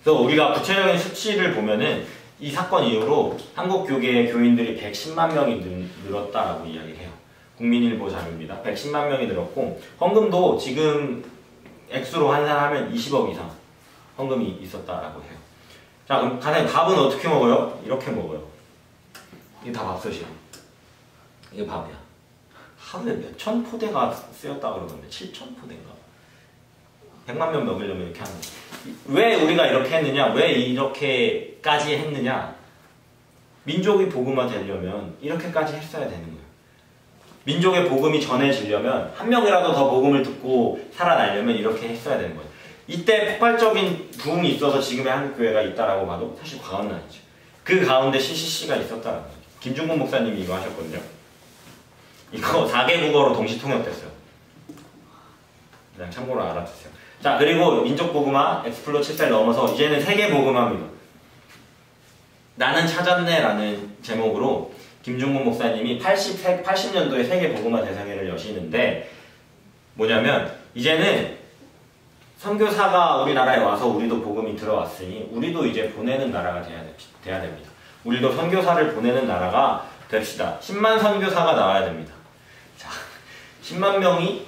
그래서 우리가 구체적인 수치를 보면은 이 사건 이후로 한국 교계의 교인들이 110만 명이 늘었다라고 이야기를 해요. 국민일보 자료입니다. 110만 명이 늘었고, 헌금도 지금 액수로 환산하면 20억 이상 헌금이 있었다라고 해요. 자, 그럼 가장 밥은 어떻게 먹어요? 이렇게 먹어요. 이게 다 밥솥이야. 이게 밥이야. 하루에 몇천 포대가 쓰였다 그러던데 7천 포대인가? 100만 명 먹으려면 이렇게 하는 거야. 왜 우리가 이렇게 했느냐? 왜 이렇게까지 했느냐? 민족이 복음화 되려면 이렇게까지 했어야 되는 거예요. 민족의 복음이 전해지려면, 한 명이라도 더 복음을 듣고 살아나려면 이렇게 했어야 되는 거예요. 이때 폭발적인 부흥이 있어서 지금의 한국교회가 있다라고 봐도 사실 과언은 아니죠. 그 가운데 CCC가 있었다는 거죠. 김중곤 목사님이 이거 하셨거든요. 이거 4개 국어로 동시 통역됐어요. 그냥 참고로 알아두세요. 자, 그리고 민족보그마 엑스플로 7살 넘어서 이제는 세계보그마입니다. 나는 찾았네 라는 제목으로 김중곤 목사님이 80년도에 세계보그마 대상회를 여시는데 뭐냐면 이제는 선교사가 우리나라에 와서 우리도 복음이 들어왔으니 우리도 이제 보내는 나라가 돼야 됩니다. 우리도 선교사를 보내는 나라가 됩시다. 10만 선교사가 나와야 됩니다. 자, 10만 명이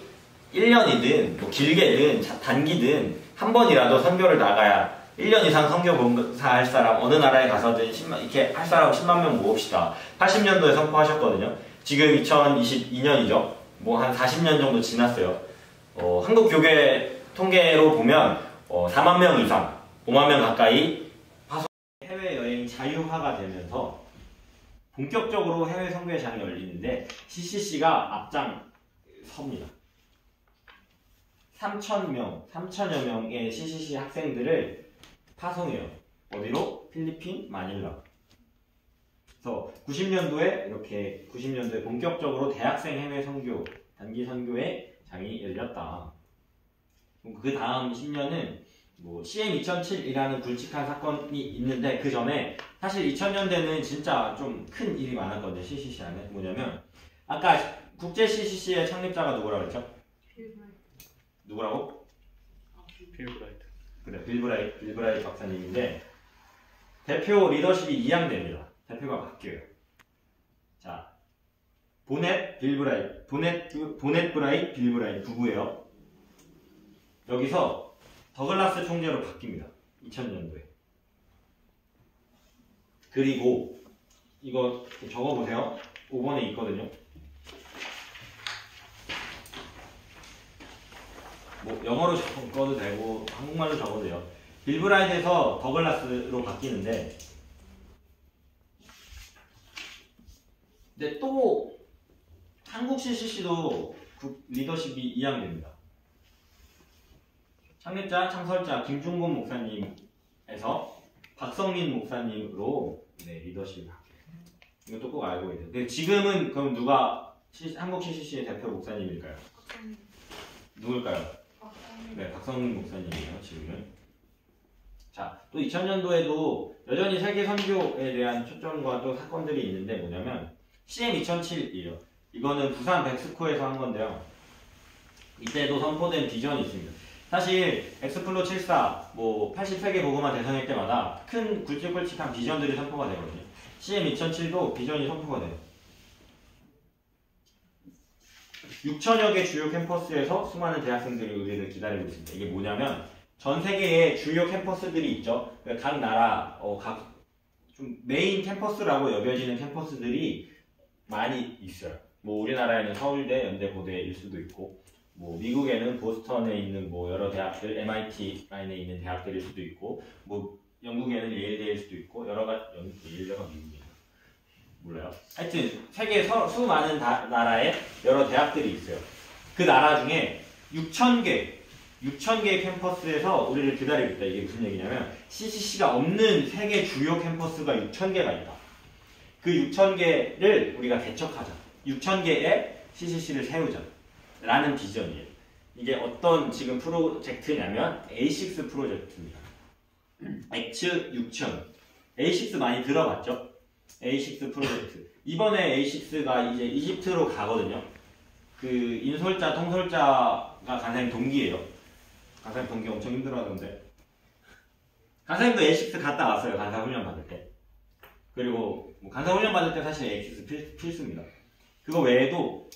1년이든 뭐 길게든 단기든 한 번이라도 선교를 나가야 1년 이상 선교 봉사 할 사람 어느 나라에 가서든 이렇게 할 사람 10만 명 모읍시다. 80년도에 선포하셨거든요. 지금 2022년이죠. 뭐 한 40년 정도 지났어요. 한국 교회 통계로 보면 4만 명 이상, 5만 명 가까이 해외여행이 자유화가 되면서 본격적으로 해외 선교의 장이 열리는데 CCC가 앞장섭니다. 3천여 명의 CCC 학생들을 파송해요. 어디로? 필리핀, 마닐라. 그래서 90년도에 본격적으로 대학생 해외 선교, 단기 선교의 장이 열렸다. 그 다음 10년은 뭐 CM2007이라는 굵직한 사건이 있는데 그 전에 사실 2000년대는 진짜 좀 큰 일이 많았거든요. CCC 안에. 뭐냐면 아까 국제 CCC의 창립자가 누구라고 했죠? 누구라고? 빌브라이트. 그래, 빌브라이트 박사님인데 대표 리더십이 이양됩니다. 대표가 바뀌어요. 자, 보넷 브라이트 빌브라이트 부부예요. 여기서 더글라스 총재로 바뀝니다. 2000년도에. 그리고 이거 적어보세요. 5번에 있거든요. 뭐 영어로 적어도 되고 한국말로 적어도 돼요. 빌브라이트에서 더글라스로 바뀌는데 근데 또 한국 CCC도 리더십이 이양됩니다. 창립자, 창설자 김중곤 목사님에서 박성민 목사님으로 리더십을 바뀌어요. 이것도 꼭 알고 계세요. 지금은 그럼 누가 한국 CCC의 대표 목사님일까요? 누굴까요? 네, 박성민 목사님이에요, 지금은. 자, 또 2000년도에도 여전히 세계 선교에 대한 초점과 또 사건들이 있는데 뭐냐면 CM2007이에요. 이거는 부산 백스코에서 한 건데요. 이때도 선포된 비전이 있습니다. 사실 엑스플로 74, 뭐 80세계 보고만 대선일 때마다 큰 굵직굵직한 비전들이 선포가 되거든요. CM2007도 비전이 선포가 돼요. 6천여 개 주요 캠퍼스에서 수많은 대학생들이 우리를 기다리고 있습니다. 이게 뭐냐면 전 세계에 주요 캠퍼스들이 있죠. 각 나라, 각 좀 메인 캠퍼스라고 여겨지는 캠퍼스들이 많이 있어요. 뭐 우리나라에는 서울대, 연대, 고대일 수도 있고, 뭐 미국에는 보스턴에 있는 뭐 여러 대학들, MIT 라인에 있는 대학들일 수도 있고, 뭐 영국에는 예일대일 수도 있고, 여러 가지 예일대가 미국이에요. 몰라요. 하여튼 세계 수많은 나라에 여러 대학들이 있어요. 그 나라 중에 6,000개의 캠퍼스에서 우리를 기다리고 있다. 이게 무슨 얘기냐면 CCC가 없는 세계 주요 캠퍼스가 6,000개가 있다. 그 6,000개를 우리가 개척하자. 6,000개의 CCC를 세우자. 라는 비전이에요. 이게 어떤 지금 프로젝트냐면 A6 프로젝트입니다. X 6,000. A6 많이 들어봤죠? A6 프로젝트. 이번에 A6가 이제 이집트로 가거든요. 그 인솔자, 통솔자가 간사님 동기예요. 간사님 동기 엄청 힘들어하던데. 간사님도 A6 갔다 왔어요. 간사 훈련 받을 때. 그리고 뭐 간사 훈련 받을 때 사실 A6 필수입니다. 그거 외에도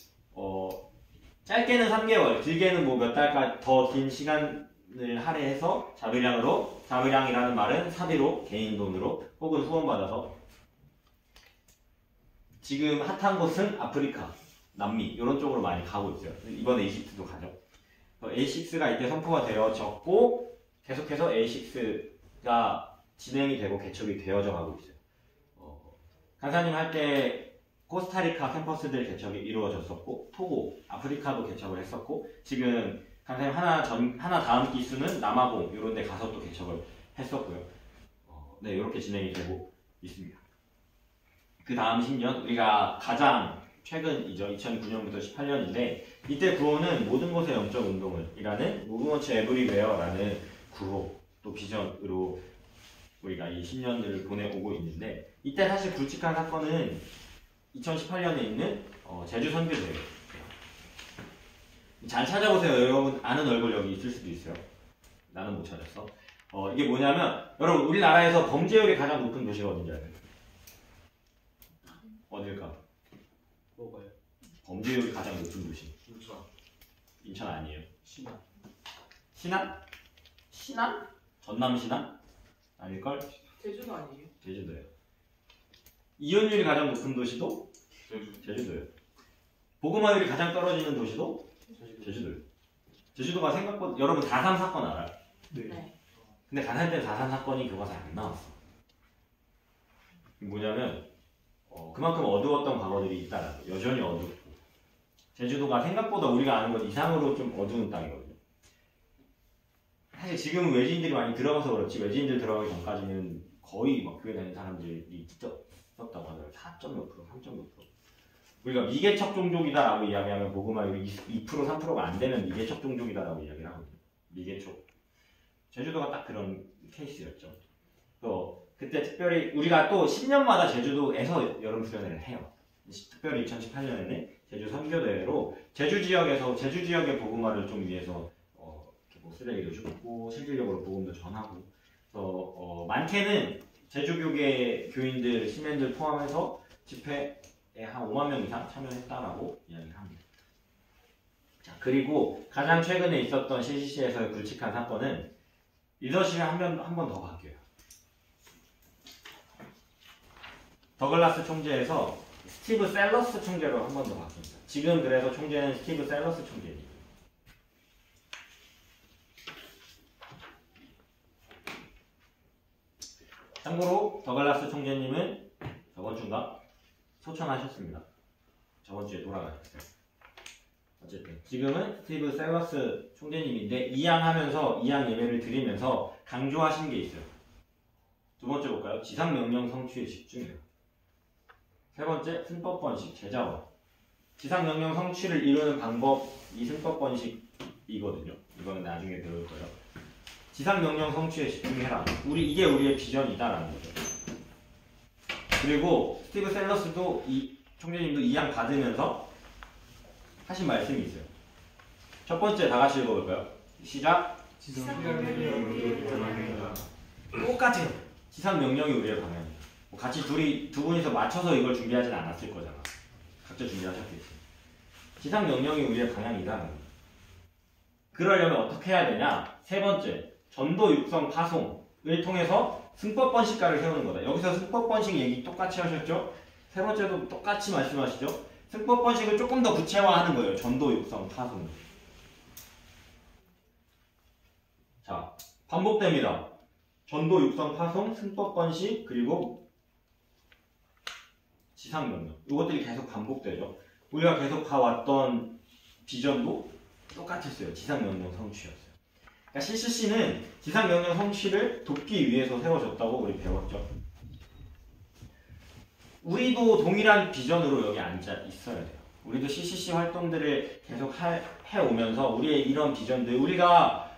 짧게는 3개월, 길게는 뭐 몇 달까지 더 긴 시간을 할애해서 자비량이라는 말은 사비로, 개인 돈으로 혹은 후원받아서 지금 핫한 곳은 아프리카, 남미 이런 쪽으로 많이 가고 있어요. 이번에 이집트도 가죠. A6가 이때 선포가 되어졌고 계속해서 A6가 진행이 되고 개척이 되어져 가고 있어요. 간사님 할 때 코스타리카 캠퍼스들 개척이 이루어졌었고 토고, 아프리카도 개척을 했었고 지금 간사님 하나 다음 기수는 남아공 이런 데 가서 또 개척을 했었고요. 네, 이렇게 진행이 되고 있습니다. 그 다음 10년 우리가 가장 최근이죠. 2009년부터 18년인데 이때 구호는 모든 곳의 영적 운동을 이라는 무브먼트 에브리웨어라는 구호 또 비전으로 우리가 이 10년들을 보내오고 있는데 이때 사실 굵직한 사건은 2018년에 있는 제주 선교대회. 잘 찾아보세요. 여러분 아는 얼굴 여기 있을 수도 있어요. 나는 못 찾았어. 이게 뭐냐면 여러분 우리나라에서 범죄율이 가장 높은 도시가 어딘지 알아요? 어딜까? 뭐가요? 범죄율이 가장 높은 도시. 인천. 인천 아니에요. 신화. 신안? 신안? 전남 신안? 아닐걸? 제주도 아니에요? 제주도예요. 이혼율이 가장 높은 도시도 제주도예요. 보고마율이 가장 떨어지는 도시도 제주도예요. 제주도가 생각보다 여러분 4.3 사건 알아요? 네. 근데 가살 때 4.3 사건이 교과서에 안 나왔어. 뭐냐면 그만큼 어두웠던 과거들이 있다라는 거. 여전히 어둡고 제주도가 생각보다 우리가 아는 것 이상으로 좀 어두운 땅이거든요. 사실 지금은 외지인들이 많이 들어가서 그렇지 외지인들 들어가기 전까지는 거의 막 교회 다니는 사람들이 있었다고 하더라고요. 4.몇 프로, 3.몇 프로. 우리가 미개척 종족이다라고 이야기하면 보그마율이 2%, 3%가 안 되면 미개척 종족이다라고 이야기를 하거든요. 미개척. 제주도가 딱 그런 케이스였죠. 또 그때 특별히 우리가 또 10년마다 제주도에서 여름 수련회를 해요. 특별히 2018년에는 제주 선교대회로 제주 지역의 복음화를 좀 위해서 뭐 쓰레기도 줍고 실질적으로 복음도 전하고 그래서 많게는 제주교계 교인들, 시민들 포함해서 집회에 한 5만 명 이상 참여했다라고 이야기를 합니다. 자, 그리고 가장 최근에 있었던 CCC에서의 굵직한 사건은 리더십이 한 번 더 바뀌어요. 더글라스 총재에서 스티브 셀러스 총재로 한 번 더 바뀝니다. 지금 그래서 총재는 스티브 셀러스 총재입니다. 참고로 더글라스 총재님은 저번 주인가 소천하셨습니다. 저번 주에 돌아가셨어요. 어쨌든 지금은 스티브 셀러스 총재님인데 이양 예배를 드리면서 강조하신 게 있어요. 두 번째 볼까요? 지상명령 성취에 집중해요. 세 번째, 승법 번식, 제자화. 지상명령 성취를 이루는 방법이 승법 번식이거든요. 이거는 나중에 배울 거예요. 지상명령 성취에 집중해라. 이게 우리의 비전이다라는 거죠. 그리고 스티브 셀러스도 총재님도 이양 받으면서 하신 말씀이 있어요. 첫 번째 다 같이 읽어볼까요? 시작. 똑같아요. 지상명령이 우리의 방향이에요. 같이 두 분이서 맞춰서 이걸 준비하진 않았을 거잖아. 각자 준비하셨겠지. 지상명령이 우리의 방향이다. 그러려면 어떻게 해야 되냐? 세 번째, 전도 육성 파송을 통해서 승법 번식가를 세우는 거다. 여기서 승법 번식 얘기 똑같이 하셨죠? 세 번째도 똑같이 말씀하시죠? 승법 번식을 조금 더 구체화하는 거예요. 전도 육성 파송. 자, 반복됩니다. 전도 육성 파송, 승법 번식, 그리고 지상명령. 이것들이 계속 반복되죠. 우리가 계속 봐왔던 비전도 똑같았어요. 지상명령 성취였어요. 그러니까 CCC는 지상명령 성취를 돕기 위해서 세워졌다고 우리 배웠죠. 우리도 동일한 비전으로 여기 앉아 있어야 돼요. 우리도 CCC 활동들을 계속 해오면서 우리의 이런 비전들, 우리가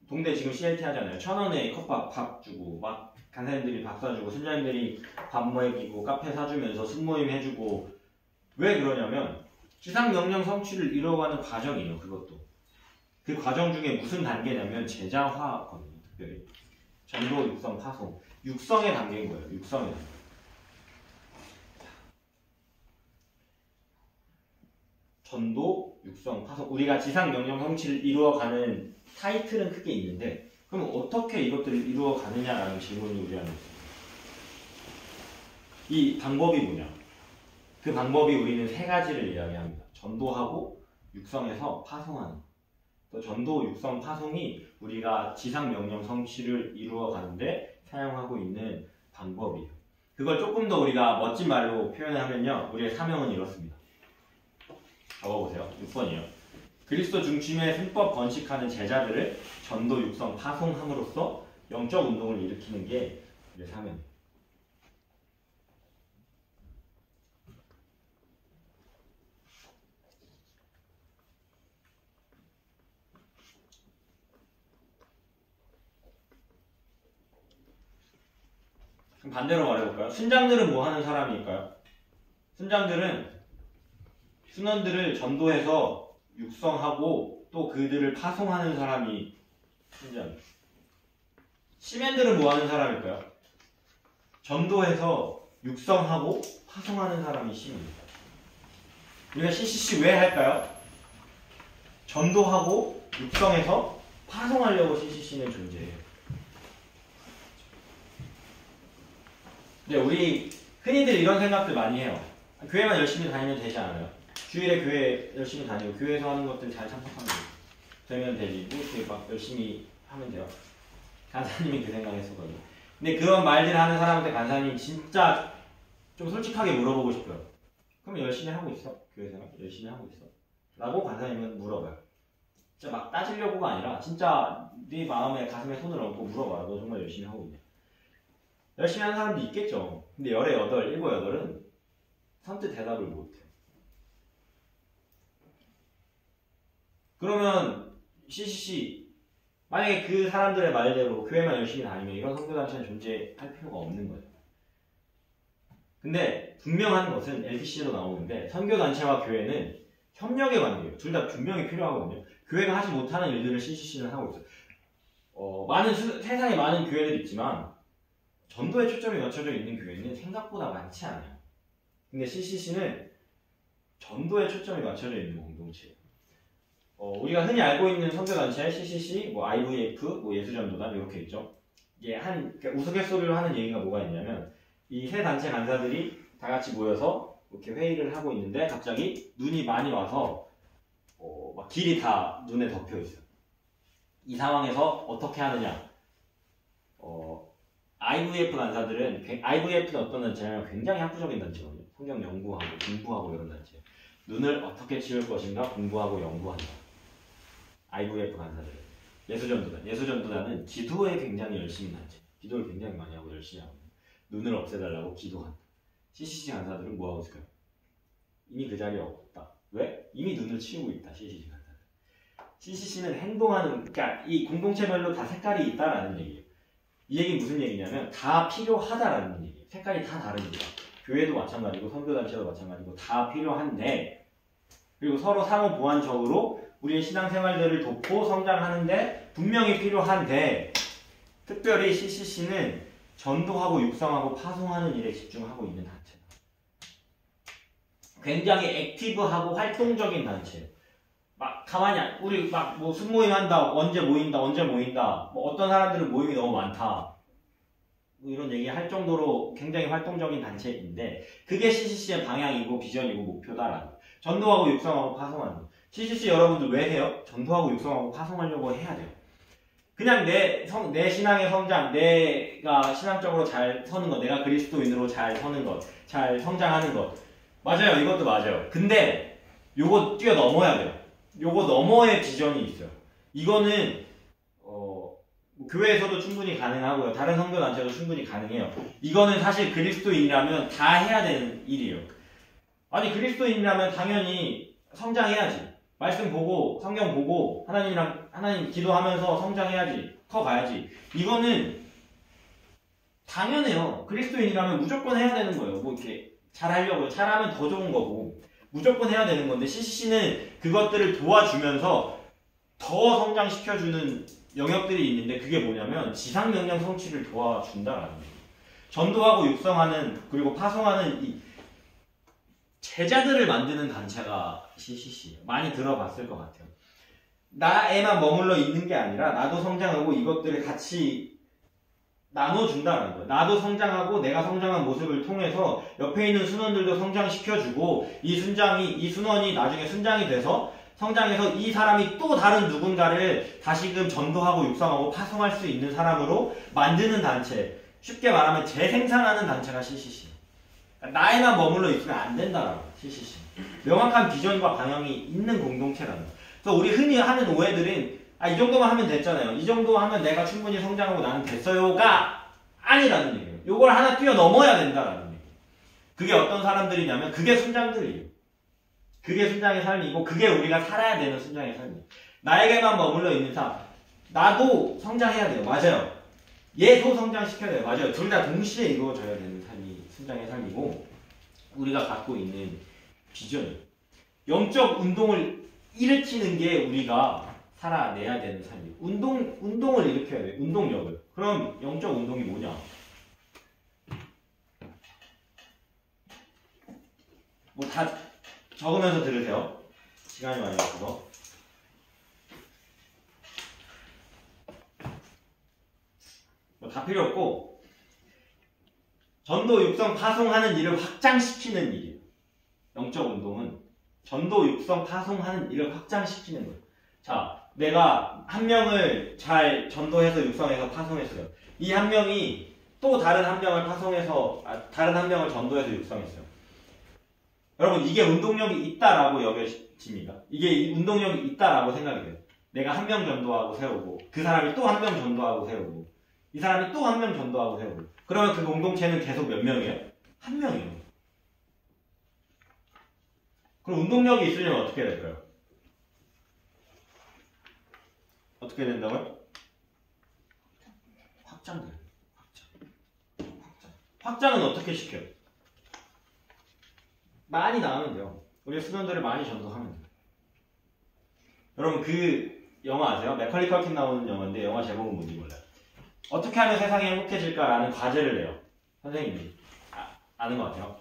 동대 지금 CLT 하잖아요. 1,000원에 컵밥 밥 주고 막 간사님들이 밥 사주고 순자님들이 밥 먹이고 카페 사주면서 순모임 해주고. 왜 그러냐면 지상명령 성취를 이루어가는 과정이에요. 그것도 그 과정 중에 무슨 단계냐면 제자화거든요. 특별히 전도 육성 파송, 육성의 단계인 거예요. 육성의 단계. 전도 육성 파송, 우리가 지상명령 성취를 이루어가는 타이틀은 크게 있는데 그럼 어떻게 이것들을 이루어가느냐라는 질문이 우리 안에 있습니다. 이 방법이 뭐냐? 그 방법이 우리는 세 가지를 이야기합니다. 전도하고 육성해서 파송하는 것. 또 전도 육성 파송이 우리가 지상명령 성취를 이루어가는데 사용하고 있는 방법이에요. 그걸 조금 더 우리가 멋진 말로 표현하면요. 우리의 사명은 이렇습니다. 적어보세요. 6번이에요. 그리스도 중심의 승법 번식하는 제자들을 전도 육성 파송함으로써 영적 운동을 일으키는 게 우리의 사명이에요. 그럼 반대로 말해볼까요? 순장들은 뭐 하는 사람일까요? 순장들은 순원들을 전도해서 육성하고 또 그들을 파송하는 사람이 순장. 시맨들은 뭐 하는 사람일까요? 전도해서 육성하고 파송하는 사람이 시민입니다. 우리가 CCC 왜 할까요? 전도하고 육성해서 파송하려고 CCC는 존재해요. 네, 우리 흔히들 이런 생각들 많이 해요. 교회만 열심히 다니면 되지 않아요. 주일에 교회 열심히 다니고 교회에서 하는 것들 잘 참석하면 되면 되지. 뭐 이렇게 막 열심히 하면 돼요. 간사님이 그 생각했었거든요. 근데 그런 말들 하는 사람한테 간사님 진짜 좀 솔직하게 물어보고 싶어요. 그럼 열심히 하고 있어? 교회생활 열심히 하고 있어? 라고 간사님은 물어봐요. 진짜 막 따지려고가 아니라 진짜 네 마음에 가슴에 손을 얹고 물어봐요. 너 정말 열심히 하고 있냐? 열심히 하는 사람도 있겠죠. 근데 열의 여덟, 일곱 여덟은 선뜻 대답을 못해요. 그러면 CCC 만약에 그 사람들의 말대로 교회만 열심히 다니면 이런 선교단체는 존재할 필요가 없는 거예요. 근데 분명한 것은 LTC에도 나오는데 선교단체와 교회는 협력의 관계예요. 둘 다 분명히 필요하거든요. 교회가 하지 못하는 일들을 CCC는 하고 있어요. 세상에 많은 교회들이 있지만 전도에 초점이 맞춰져 있는 교회는 생각보다 많지 않아요. 근데 CCC는 전도에 초점이 맞춰져 있는 공동체예요. 우리가 흔히 알고 있는 선교단체, CCC, 뭐 IVF, 뭐 예수전도단 이렇게 있죠. 이게 그러니까 우스갯소리로 하는 얘기가 뭐가 있냐면 이 세 단체 간사들이 다 같이 모여서 이렇게 회의를 하고 있는데 갑자기 눈이 많이 와서 막 길이 다 눈에 덮여 있어요. 이 상황에서 어떻게 하느냐? IVF 간사들은 IVF는 어떤 단체냐면 굉장히 학구적인 단체거든요. 성경 연구하고 공부하고 이런 단체예요. 눈을 어떻게 치울 것인가 공부하고 연구한다. IVF 간사들은 예수전도단은 기도에 굉장히 열심히 단체. 기도를 굉장히 많이 하고 열심히 하고 눈을 없애달라고 기도한다. CCC 간사들은 뭐 하고 있을까요? 이미 그 자리에 없다. 왜? 이미 눈을 치우고 있다. CCC 간사들. CCC는 행동하는, 그러니까 이 공동체별로 다 색깔이 있다라는 얘기예요. 이 얘기는 무슨 얘기냐면 다 필요하다라는 얘기예요. 색깔이 다 다릅니다. 교회도 마찬가지고 선교단체도 마찬가지고 다 필요한데, 그리고 서로 상호 보완적으로 우리의 신앙생활들을 돕고 성장하는데 분명히 필요한데, 특별히 CCC는 전도하고 육성하고 파송하는 일에 집중하고 있는 단체다. 굉장히 액티브하고 활동적인 단체예요. 막 가만히 우리 막 뭐 순모임 한다, 언제 모인다, 뭐 어떤 사람들은 모임이 너무 많다, 뭐 이런 얘기 할 정도로 굉장히 활동적인 단체인데 그게 CCC의 방향이고 비전이고 목표다라는 거예요. 전도하고 육성하고 파송하는 거. CCC 여러분들 왜 해요? 전도하고 육성하고 파송하려고 해야 돼요. 그냥 내 신앙의 성장, 내가 신앙적으로 잘 서는 것, 내가 그리스도인으로 잘 서는 것, 잘 성장하는 것, 맞아요. 이것도 맞아요. 근데 요거 뛰어넘어야 돼요. 요거 너머의 비전이 있어요. 이거는 교회에서도 충분히 가능하고요. 다른 선교단체도 충분히 가능해요. 이거는 사실 그리스도인이라면 다 해야 되는 일이에요. 아니 그리스도인이라면 당연히 성장해야지. 말씀 보고 성경 보고 하나님 기도하면서 성장해야지. 커가야지. 이거는 당연해요. 그리스도인이라면 무조건 해야 되는 거예요. 뭐 이렇게 잘하려고요. 잘하면 더 좋은 거고 무조건 해야 되는 건데 CCC는 그것들을 도와주면서 더 성장시켜주는 영역들이 있는데 그게 뭐냐면 지상명령 성취를 도와준다라는 거예요. 전도하고 육성하는 그리고 파송하는 이 제자들을 만드는 단체가 CCC예요. 많이 들어봤을 것 같아요. 나에만 머물러 있는 게 아니라 나도 성장하고 이것들을 같이 나눠준다는 거예요. 나도 성장하고 내가 성장한 모습을 통해서 옆에 있는 순원들도 성장시켜주고 이 순원이 나중에 순장이 돼서 성장해서 이 사람이 또 다른 누군가를 다시금 전도하고 육성하고 파송할 수 있는 사람으로 만드는 단체. 쉽게 말하면 재생산하는 단체가 CCC. 나에만 머물러 있으면 안 된다라고 CCC. 명확한 비전과 방향이 있는 공동체라는 거예요. 그래서 우리 흔히 하는 오해들은 이 정도만 하면 됐잖아요. 이 정도 하면 내가 충분히 성장하고 나는 됐어요가 아니라는 얘기예요. 요걸 하나 뛰어넘어야 된다라는 얘기예요. 그게 어떤 사람들이냐면 그게 순장들이에요. 그게 순장의 삶이고 그게 우리가 살아야 되는 순장의 삶이에요. 나에게만 머물러 있는 삶. 나도 성장해야 돼요. 맞아요. 얘도 성장시켜야 돼요. 맞아요. 둘 다 동시에 이루어져야 되는 삶이 순장의 삶이고 우리가 갖고 있는 비전이 영적 운동을 일으키는 게 우리가 살아내야 되는 삶이에요. 운동을 일으켜야 돼요. 운동력을. 그럼 영적 운동이 뭐냐? 뭐 다 적으면서 들으세요. 시간이 많이 없어서. 뭐 다 필요 없고 전도 육성 파송하는 일을 확장시키는 일이에요. 영적 운동은 전도 육성 파송하는 일을 확장시키는 거예요. 자, 내가 한 명을 잘 전도해서 육성해서 파송했어요. 이 한 명이 또 다른 한 명을 파송해서 다른 한 명을 전도해서 육성했어요. 여러분 이게 운동력이 있다라고 여겨집니다. 이게 운동력이 있다라고 생각이 돼요. 내가 한 명 전도하고 세우고 그 사람이 또 한 명 전도하고 세우고 이 사람이 또 한 명 전도하고 세우고 그러면 그 공동체는 계속 몇 명이에요? 한 명이에요. 그럼 운동력이 있으려면 어떻게 될까요? 어떻게 된다고요? 확장돼요. 확장은 어떻게 시켜요? 많이 나오면 돼요. 우리 수련들을 많이 전도하면 돼요. 여러분 그 영화 아세요? 맥컬리 컬킨 나오는 영화인데 영화 제목은 뭔지 몰라요. 어떻게 하면 세상이 행복해질까라는 과제를 내요. 선생님이 아는 것 같아요.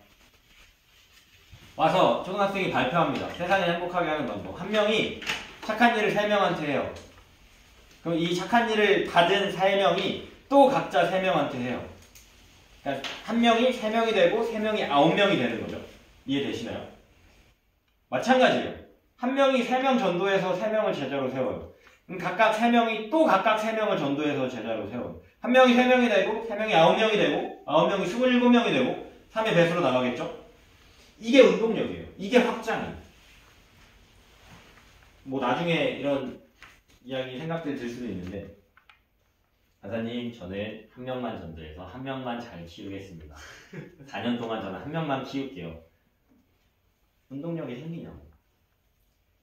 와서 초등학생이 발표합니다. 세상을 행복하게 하는 방법. 한 명이 착한 일을 3명한테 해요. 그럼 이 착한 일을 받은 3명이 또 각자 3명한테 해요. 그러니까 한 명이 3명이 되고 3명이 9명이 되는 거죠. 이해되시나요? 마찬가지예요. 한 명이 3명 전도해서 3명을 제자로 세워요. 그럼 각각 3명이 또 각각 3명을 전도해서 제자로 세워요. 한 명이 3명이 되고 3명이 9명이 되고 9명이 27명이 되고 3의 배수로 나가겠죠? 이게 운동력이에요. 이게 확장이에요. 뭐 나중에 이런 이야기 생각들 들 수도 있는데 간사님 저는 한 명만 전도해서 한 명만 잘 키우겠습니다. 4년 동안 저는 한 명만 키울게요. 운동력이 생기냐고.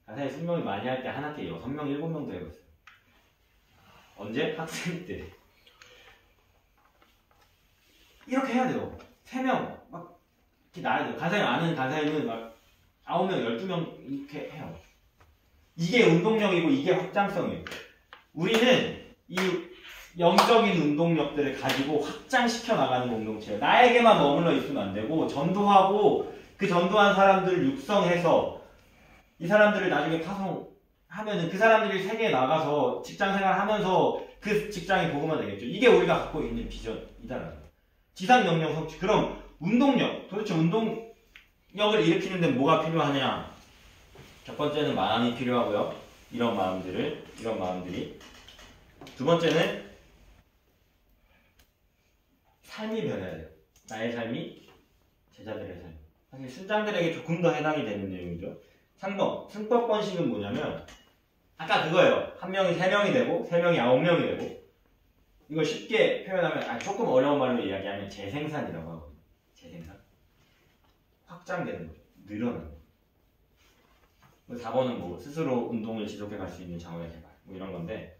간사님 승명이 많이 할 때 한 학기에 6명, 7명도 해봤어요. 언제? 학생 때. 이렇게 해야 돼요. 3명 막 이렇게 나야 돼요. 간사님 아는 간사님은 막 9명, 12명 이렇게 해요. 이게 운동력이고 이게 확장성이에요. 우리는 이 영적인 운동력들을 가지고 확장시켜 나가는 공동체예요. 나에게만 머물러 있으면 안 되고 전도하고 그 전도한 사람들을 육성해서 이 사람들을 나중에 파송하면은 그 사람들이 세계에 나가서 직장생활 하면서 그 직장이 복음화 되겠죠. 이게 우리가 갖고 있는 비전이다라는 거예요. 지상명령 성취. 그럼 운동력. 도대체 운동력을 일으키는 데 뭐가 필요하냐? 첫 번째는 마음이 필요하고요. 이런 마음들이. 두 번째는 삶이 변해야 돼요. 나의 삶이 제자들의 삶. 사실 순장들에게 조금 더 해당이 되는 내용이죠. 3번, 승법 번식은 뭐냐면 아까 그거예요. 한 명이 3명이 되고 3명이 9명이 되고 이걸 쉽게 표현하면 조금 어려운 말로 이야기하면 재생산이라고 하거든요. 재생산. 확장되는 거죠. 늘어나는 거죠. 4번은 뭐 스스로 운동을 지속해 갈 수 있는 자원의 개발 뭐 이런 건데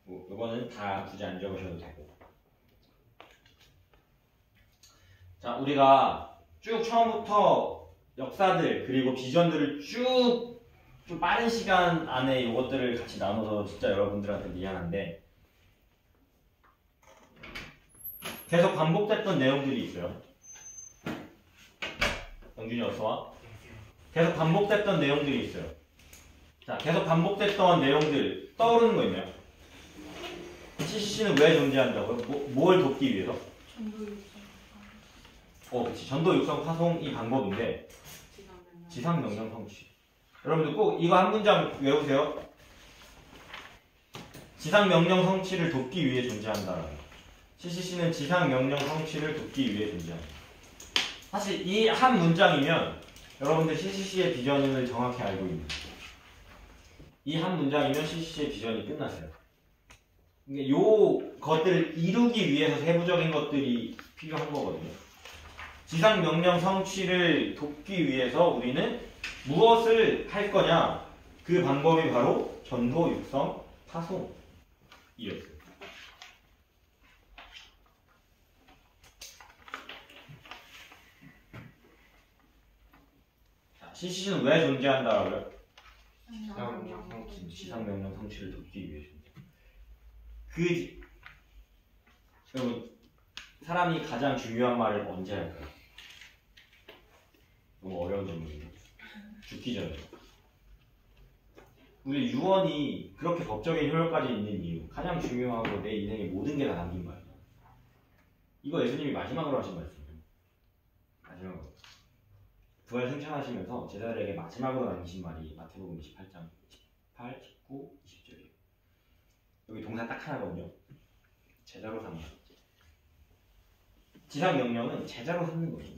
뭐 이거는 다 굳이 안 적으셔도 되고. 자, 우리가 쭉 처음부터 역사들 그리고 비전들을 쭉 좀 빠른 시간 안에 이것들을 같이 나눠서 진짜 여러분들한테 미안한데 계속 반복됐던 내용들이 있어요. 영준이 어서와. 계속 반복됐던 내용들이 있어요. 자, 계속 반복됐던 내용들 떠오르는 거 있나요? CCC는 왜 존재한다고요? 뭘 돕기 위해서? 전도 육성. 그치. 전도 육성 파송이 방법인데 지상명령 성취. 여러분들 꼭 이거 한 문장 외우세요. 지상명령 성취를 돕기 위해 존재한다라는 거. CCC는 지상명령 성취를 돕기 위해 존재한다. 사실 이 한 문장이면 여러분들 CCC의 비전을 정확히 알고 있는 이 한 문장이면 CCC의 비전이 끝났어요. 요 것들을 이루기 위해서 세부적인 것들이 필요한 거거든요. 지상명령 성취를 돕기 위해서 우리는 무엇을 할 거냐? 그 방법이 바로 전도 육성 파송이었어요. CCC는 왜 존재한다라고요? 지상명령 성취를 돕기 위해 존재. 여러분, 사람이 가장 중요한 말을 언제 할까요? 너무 어려운 질문이에요. 죽기 전에. 우리 유언이 그렇게 법적인 효력까지 있는 이유, 가장 중요하고 내 인생의 모든 게 다 담긴 말이에요. 이거 예수님이 마지막으로 하신 말씀이에요. 마지막으로. 부활 승천하시면서 제자들에게 마지막으로 남기신 말이 마태복음 28장 18, 19, 20절이에요. 여기 동사 딱 하나거든요. 제자로 삼는. 지상 명령은 제자로 삼는 거죠.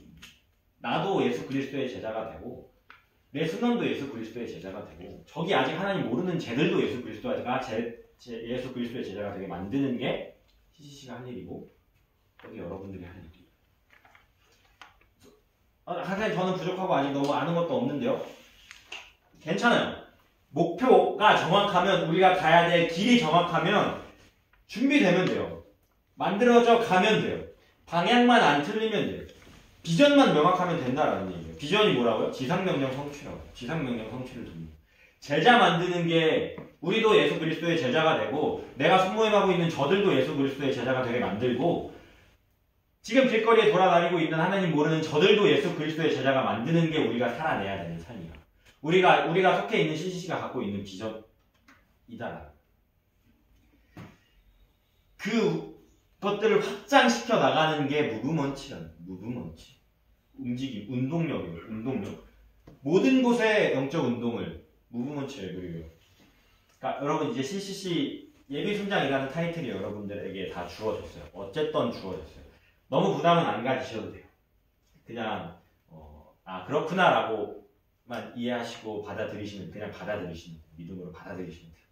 나도 예수 그리스도의 제자가 되고 내 순원도 예수 그리스도의 제자가 되고 저기 아직 하나님 모르는 쟤들도 예수 그리스도가 예수 그리스도의 제자가 되게 만드는 게 CCC가 할 일이고 여기 여러분들이 할 일이에요. 하여튼 저는 부족하고 아직 너무 아는 것도 없는데요. 괜찮아요. 목표가 정확하면 우리가 가야 될 길이 정확하면 준비되면 돼요. 만들어져 가면 돼요. 방향만 안 틀리면 돼요. 비전만 명확하면 된다라는 얘기예요. 비전이 뭐라고요? 지상명령 성취라고요. 지상명령 성취를 돕니다. 제자 만드는 게 우리도 예수 그리스도의 제자가 되고 내가 순모임하고 있는 저들도 예수 그리스도의 제자가 되게 만들고 지금 길거리에 돌아다니고 있는 하나님 모르는 저들도 예수 그리스도의 제자가 만드는 게 우리가 살아내야 되는 삶이야. 우리가 속해 있는 CCC가 갖고 있는 비전이다. 그것들을 확장시켜 나가는 게 무브먼치. 움직임, 운동력이에요. 운동력. 모든 곳의 영적 운동을 무브먼치예요. 그리고 그러니까 여러분 이제 CCC 예비순장이라는 타이틀이 여러분들에게 다 주어졌어요. 어쨌든 주어졌어요. 너무 부담은 안 가지셔도 돼요. 그냥 그렇구나라고만 이해하시고 그냥 받아들이시면 믿음으로 받아들이시면 돼요.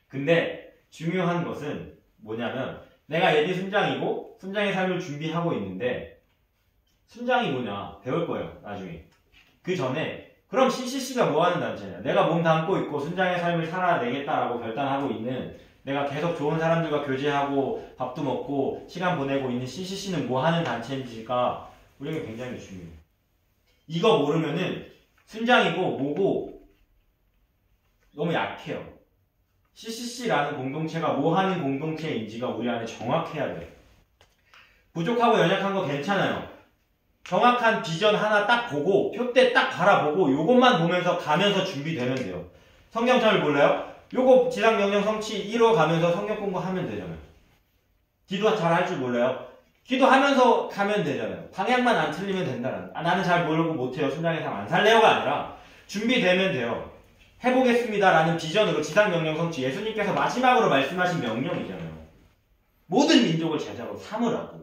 근데 중요한 것은 뭐냐면 내가 예비 순장이고 순장의 삶을 준비하고 있는데 순장이 뭐냐 배울 거예요. 나중에. 그 전에 그럼 CCC가 뭐하는 단체냐. 내가 몸 담고 있고 순장의 삶을 살아내겠다라고 결단하고 있는 내가 계속 좋은 사람들과 교제하고 밥도 먹고 시간 보내고 있는 CCC는 뭐하는 단체인지가 우리에게 굉장히 중요해요. 이거 모르면은 순장이고 뭐고 너무 약해요. CCC라는 공동체가 뭐하는 공동체인지가 우리 안에 정확해야 돼요. 부족하고 연약한 거 괜찮아요. 정확한 비전 하나 딱 보고 표대 딱 바라보고 요것만 보면서 가면서 준비되면 돼요. 성경 잘 몰라요? 요거 지상명령 성취 1호 가면서 성경 공부하면 되잖아요. 기도 잘 할 줄 몰라요? 기도하면서 가면 되잖아요. 방향만 안 틀리면 된다는. 나는 잘 모르고 못해요. 순장의 삶 안 살래요가 아니라 준비되면 돼요. 해보겠습니다라는 비전으로 지상명령 성취. 예수님께서 마지막으로 말씀하신 명령이잖아요. 모든 민족을 제자로 삼으라고.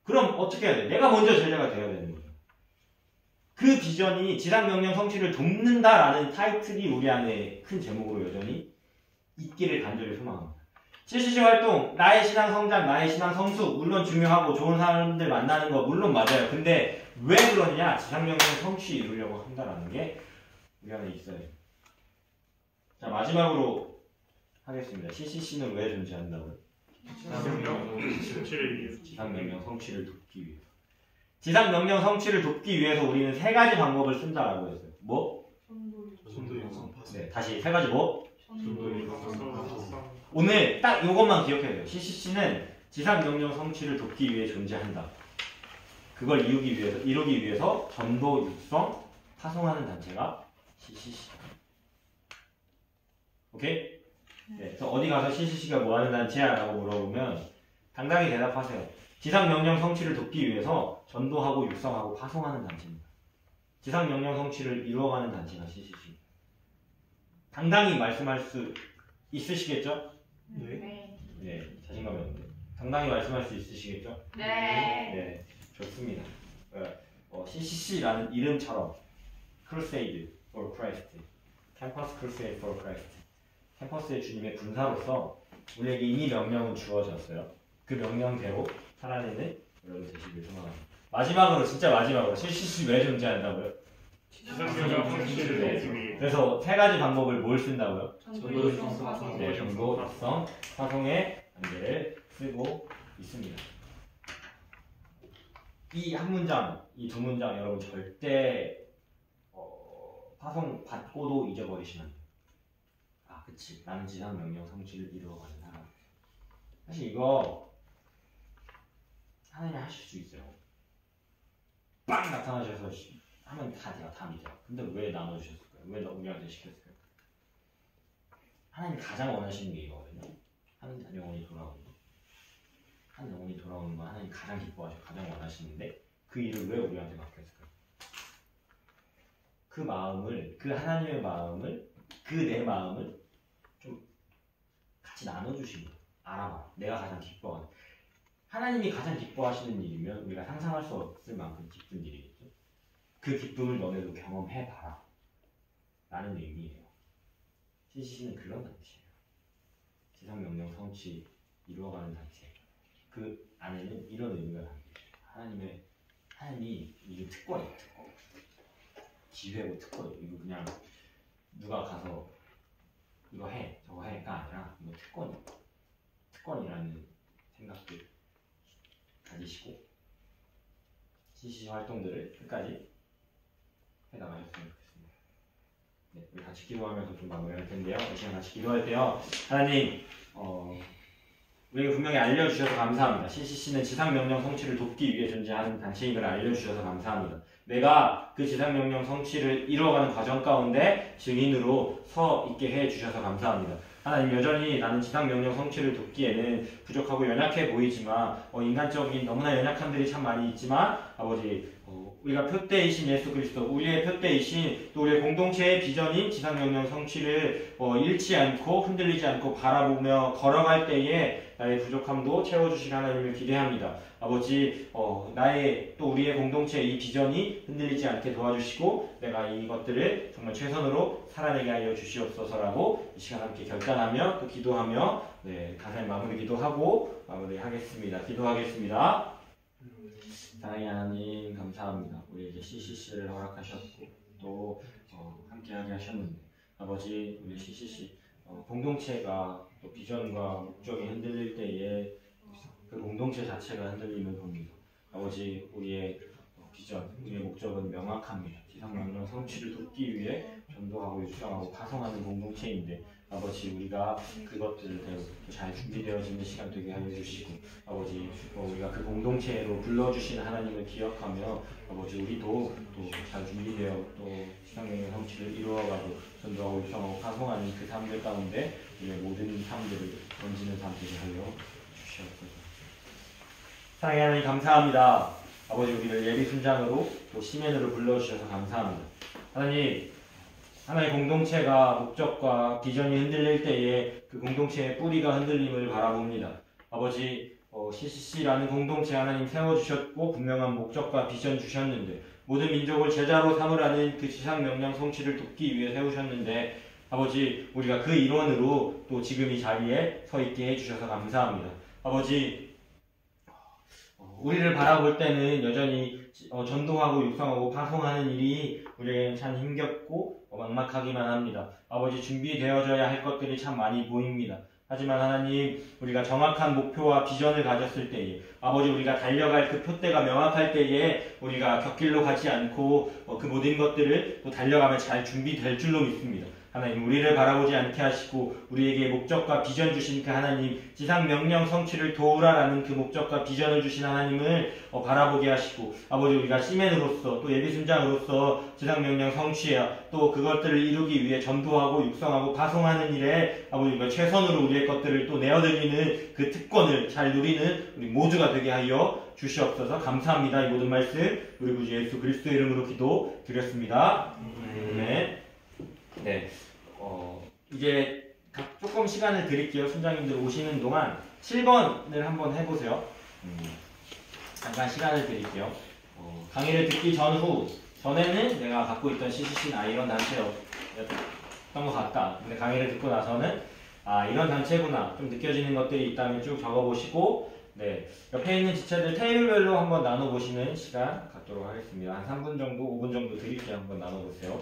그럼 어떻게 해야 돼? 내가 먼저 제자가 되어야 되는 거예요. 그 비전이 지상명령 성취를 돕는다라는 타이틀이 우리 안에 큰 제목으로 여전히 있기를 간절히 소망합니다. CCC 활동, 나의 신앙 성장, 나의 신앙 성숙 물론 중요하고 좋은 사람들 만나는 거 물론 맞아요. 근데 왜 그러냐? 지상명령 성취 이루려고 한다라는 게 우리 안에 있어요. 자, 마지막으로 하겠습니다. CCC는 왜 존재한다고요? 지상명령 성취를 돕기 위해서. 지상명령 성취를 돕기 위해서 우리는 세 가지 방법을 쓴다라고 했어요. 뭐? 네, 다시 세 가지 뭐? 오늘 딱 이것만 기억해야 돼요. CCC는 지상명령 성취를 돕기 위해 존재한다. 그걸 이루기 위해서 전도, 육성, 파송하는 단체가 CCC. 오케이? 네, 그래서 어디 가서 CCC가 뭐하는 단체야? 라고 물어보면 당당히 대답하세요. 지상명령 성취를 돕기 위해서 전도하고 육성하고 파송하는 단체입니다. 지상명령 성취를 이루어가는 단체가 CCC. 당당히 말씀할 수 있으시겠죠? 네. 네, 자신감 있는데. 당당히 말씀할 수 있으시겠죠? 네. 네, 좋습니다. CCC라는 이름처럼 Crusade for Christ, 캠퍼스 Crusade for Christ, 캠퍼스의 주님의 군사로서 우리에게 이미 명령은 주어졌어요. 그 명령대로 살아내는 여러분 되시길 소망합니다. 마지막으로 진짜 마지막으로 CCC 왜 존재한다고요? 지상명령 성취를 내기 위해. 그래서 세 가지 방법을 뭘 쓴다고요? 전도 육성 파송. 네, 전도, 육성, 파송의 단계를 쓰고 있습니다. 이 한 문장, 이 두 문장 여러분 절대 파송 받고도 잊어버리시면 안 돼요. 아, 그치. 나는 지상 명령 성취를 이루어가는 사람. 사실 이거 하나님이 하실 수 있어요. 빵 나타나셔서 하면 다 제가 다 믿어요. 근데 왜 나눠주셨을까요? 왜 우리한테 시켰을까요? 하나님 가장 원하시는 게 이거거든요. 한 영혼이 돌아오는 거. 한 영혼이 돌아오는 거 하나님 가장 기뻐하시고 가장 원하시는데 그 일을 왜 우리한테 맡겼을까요? 그 마음을, 그 하나님의 마음을, 그 내 마음을 좀 같이 나눠주신 거예요. 알아봐. 내가 가장 기뻐하는. 하나님이 가장 기뻐하시는 일이면 우리가 상상할 수 없을 만큼 기쁜 일이겠죠. 그 기쁨을 너네도 경험해봐라. 라는 의미예요. CCC는 그런 단체예요. 지상명령 성취 이루어가는 단체. 그 안에는 이런 의미가 담겨있어요. 하나님이 이게 특권이에요. 특권. 기회고 특권이에요. 이거 그냥 누가 가서 이거 해, 저거 해가 아니라 이거 특권이에요. 특권이라는 생각들 가지시고 CCC 활동들을 끝까지 해나가셨으면 좋겠습니다. 네, 우리 같이 기도하면서 좀 마무리할 텐데요. 이 시간 같이 기도할 때요. 하나님, 우리에게 분명히 알려주셔서 감사합니다. CCC는 지상명령 성취를 돕기 위해 존재하는 단체인 걸 알려주셔서 감사합니다. 내가 그 지상명령 성취를 이루어가는 과정 가운데 증인으로 서 있게 해주셔서 감사합니다. 하나님, 여전히 나는 지상명령 성취를 돕기에는 부족하고 연약해 보이지만 인간적인 너무나 연약함들이 참 많이 있지만 아버지, 우리가 표대이신 예수 그리스도, 우리의 표대이신 또 우리의 공동체의 비전인 지상명령 성취를 잃지 않고 흔들리지 않고 바라보며 걸어갈 때에 나의 부족함도 채워주실 하나님을 기대합니다. 아버지, 나의 또 우리의 공동체의 이 비전이 흔들리지 않게 도와주시고 내가 이것들을 정말 최선으로 살아내게 하여 주시옵소서라고 이 시간 함께 결단하며 또 기도하며 가사의 마무리 기도하고 마무리하겠습니다. 기도하겠습니다. 사랑의 하나님 감사합니다. 우리에게 CCC를 허락하셨고 또 함께하게 하셨는데 아버지, 우리 CCC 공동체가 또 비전과 목적이 흔들릴 때에 그 공동체 자체가 흔들림을 봅니다. 아버지, 우리의 비전, 우리의 목적은 명확합니다. 지상명령 성취를 돕기 위해 전도하고 육성하고 파송하는 공동체인데 아버지, 우리가 그것들을 잘 준비되어지는 시간 되게 하여 주시고 아버지, 우리가 그 공동체로 불러주신 하나님을 기억하며 아버지, 우리도 또 잘 준비되어 또 지상명령 성취를 이루어가고 전도하고 육성하고 파송하는 그 삶들 가운데 우리의 모든 삶들을 던지는 삶 되게 하여 주시옵소서. 사랑의 하나님 감사합니다. 아버지, 우리를 예비 순장으로 또 시멘으로 불러주셔서 감사합니다. 하나님, 하나의 공동체가 목적과 비전이 흔들릴 때에 그 공동체의 뿌리가 흔들림을 바라봅니다. 아버지, CCC라는 공동체 하나님 세워주셨고 분명한 목적과 비전 주셨는데 모든 민족을 제자로 삼으라는 그 지상명령 성취를 돕기 위해 세우셨는데 아버지, 우리가 그 일원으로 또 지금 이 자리에 서 있게 해주셔서 감사합니다. 아버지, 우리를 바라볼 때는 여전히 전도하고 육성하고 파송하는 일이 우리에게는 참 힘겹고 막막하기만 합니다. 아버지, 준비되어져야 할 것들이 참 많이 보입니다. 하지만 하나님, 우리가 정확한 목표와 비전을 가졌을 때에 아버지, 우리가 달려갈 그 표대가 명확할 때에 우리가 곁길로 가지 않고 그 모든 것들을 또 달려가면 잘 준비될 줄로 믿습니다. 하나님, 우리를 바라보지 않게 하시고 우리에게 목적과 비전 주신 그 하나님, 지상명령 성취를 도우라라는 그 목적과 비전을 주신 하나님을 바라보게 하시고 아버지, 우리가 시멘으로서 또 예비순장으로서 지상명령 성취야 또 그것들을 이루기 위해 전도하고 육성하고 파송하는 일에 아버지, 우리가 최선으로 우리의 것들을 또 내어드리는 그 특권을 잘 누리는 우리 모두가 되게 하여 주시옵소서. 감사합니다. 이 모든 말씀 우리 구주 예수 그리스도의 이름으로 기도드렸습니다. 아멘. 네, 이제 조금 시간을 드릴게요. 순장님들 오시는 동안 7번을 한번 해보세요. 잠깐 시간을 드릴게요. 강의를 듣기 전에는 내가 갖고 있던 CCC는 이런 단체였던 것 같다. 근데 강의를 듣고 나서는 이런 단체구나 좀 느껴지는 것들이 있다면 쭉 적어보시고 네, 옆에 있는 지체들 테이블별로 한번 나눠보시는 시간 갖도록 하겠습니다. 한 3분 정도, 5분 정도 드릴게요. 한번 나눠보세요.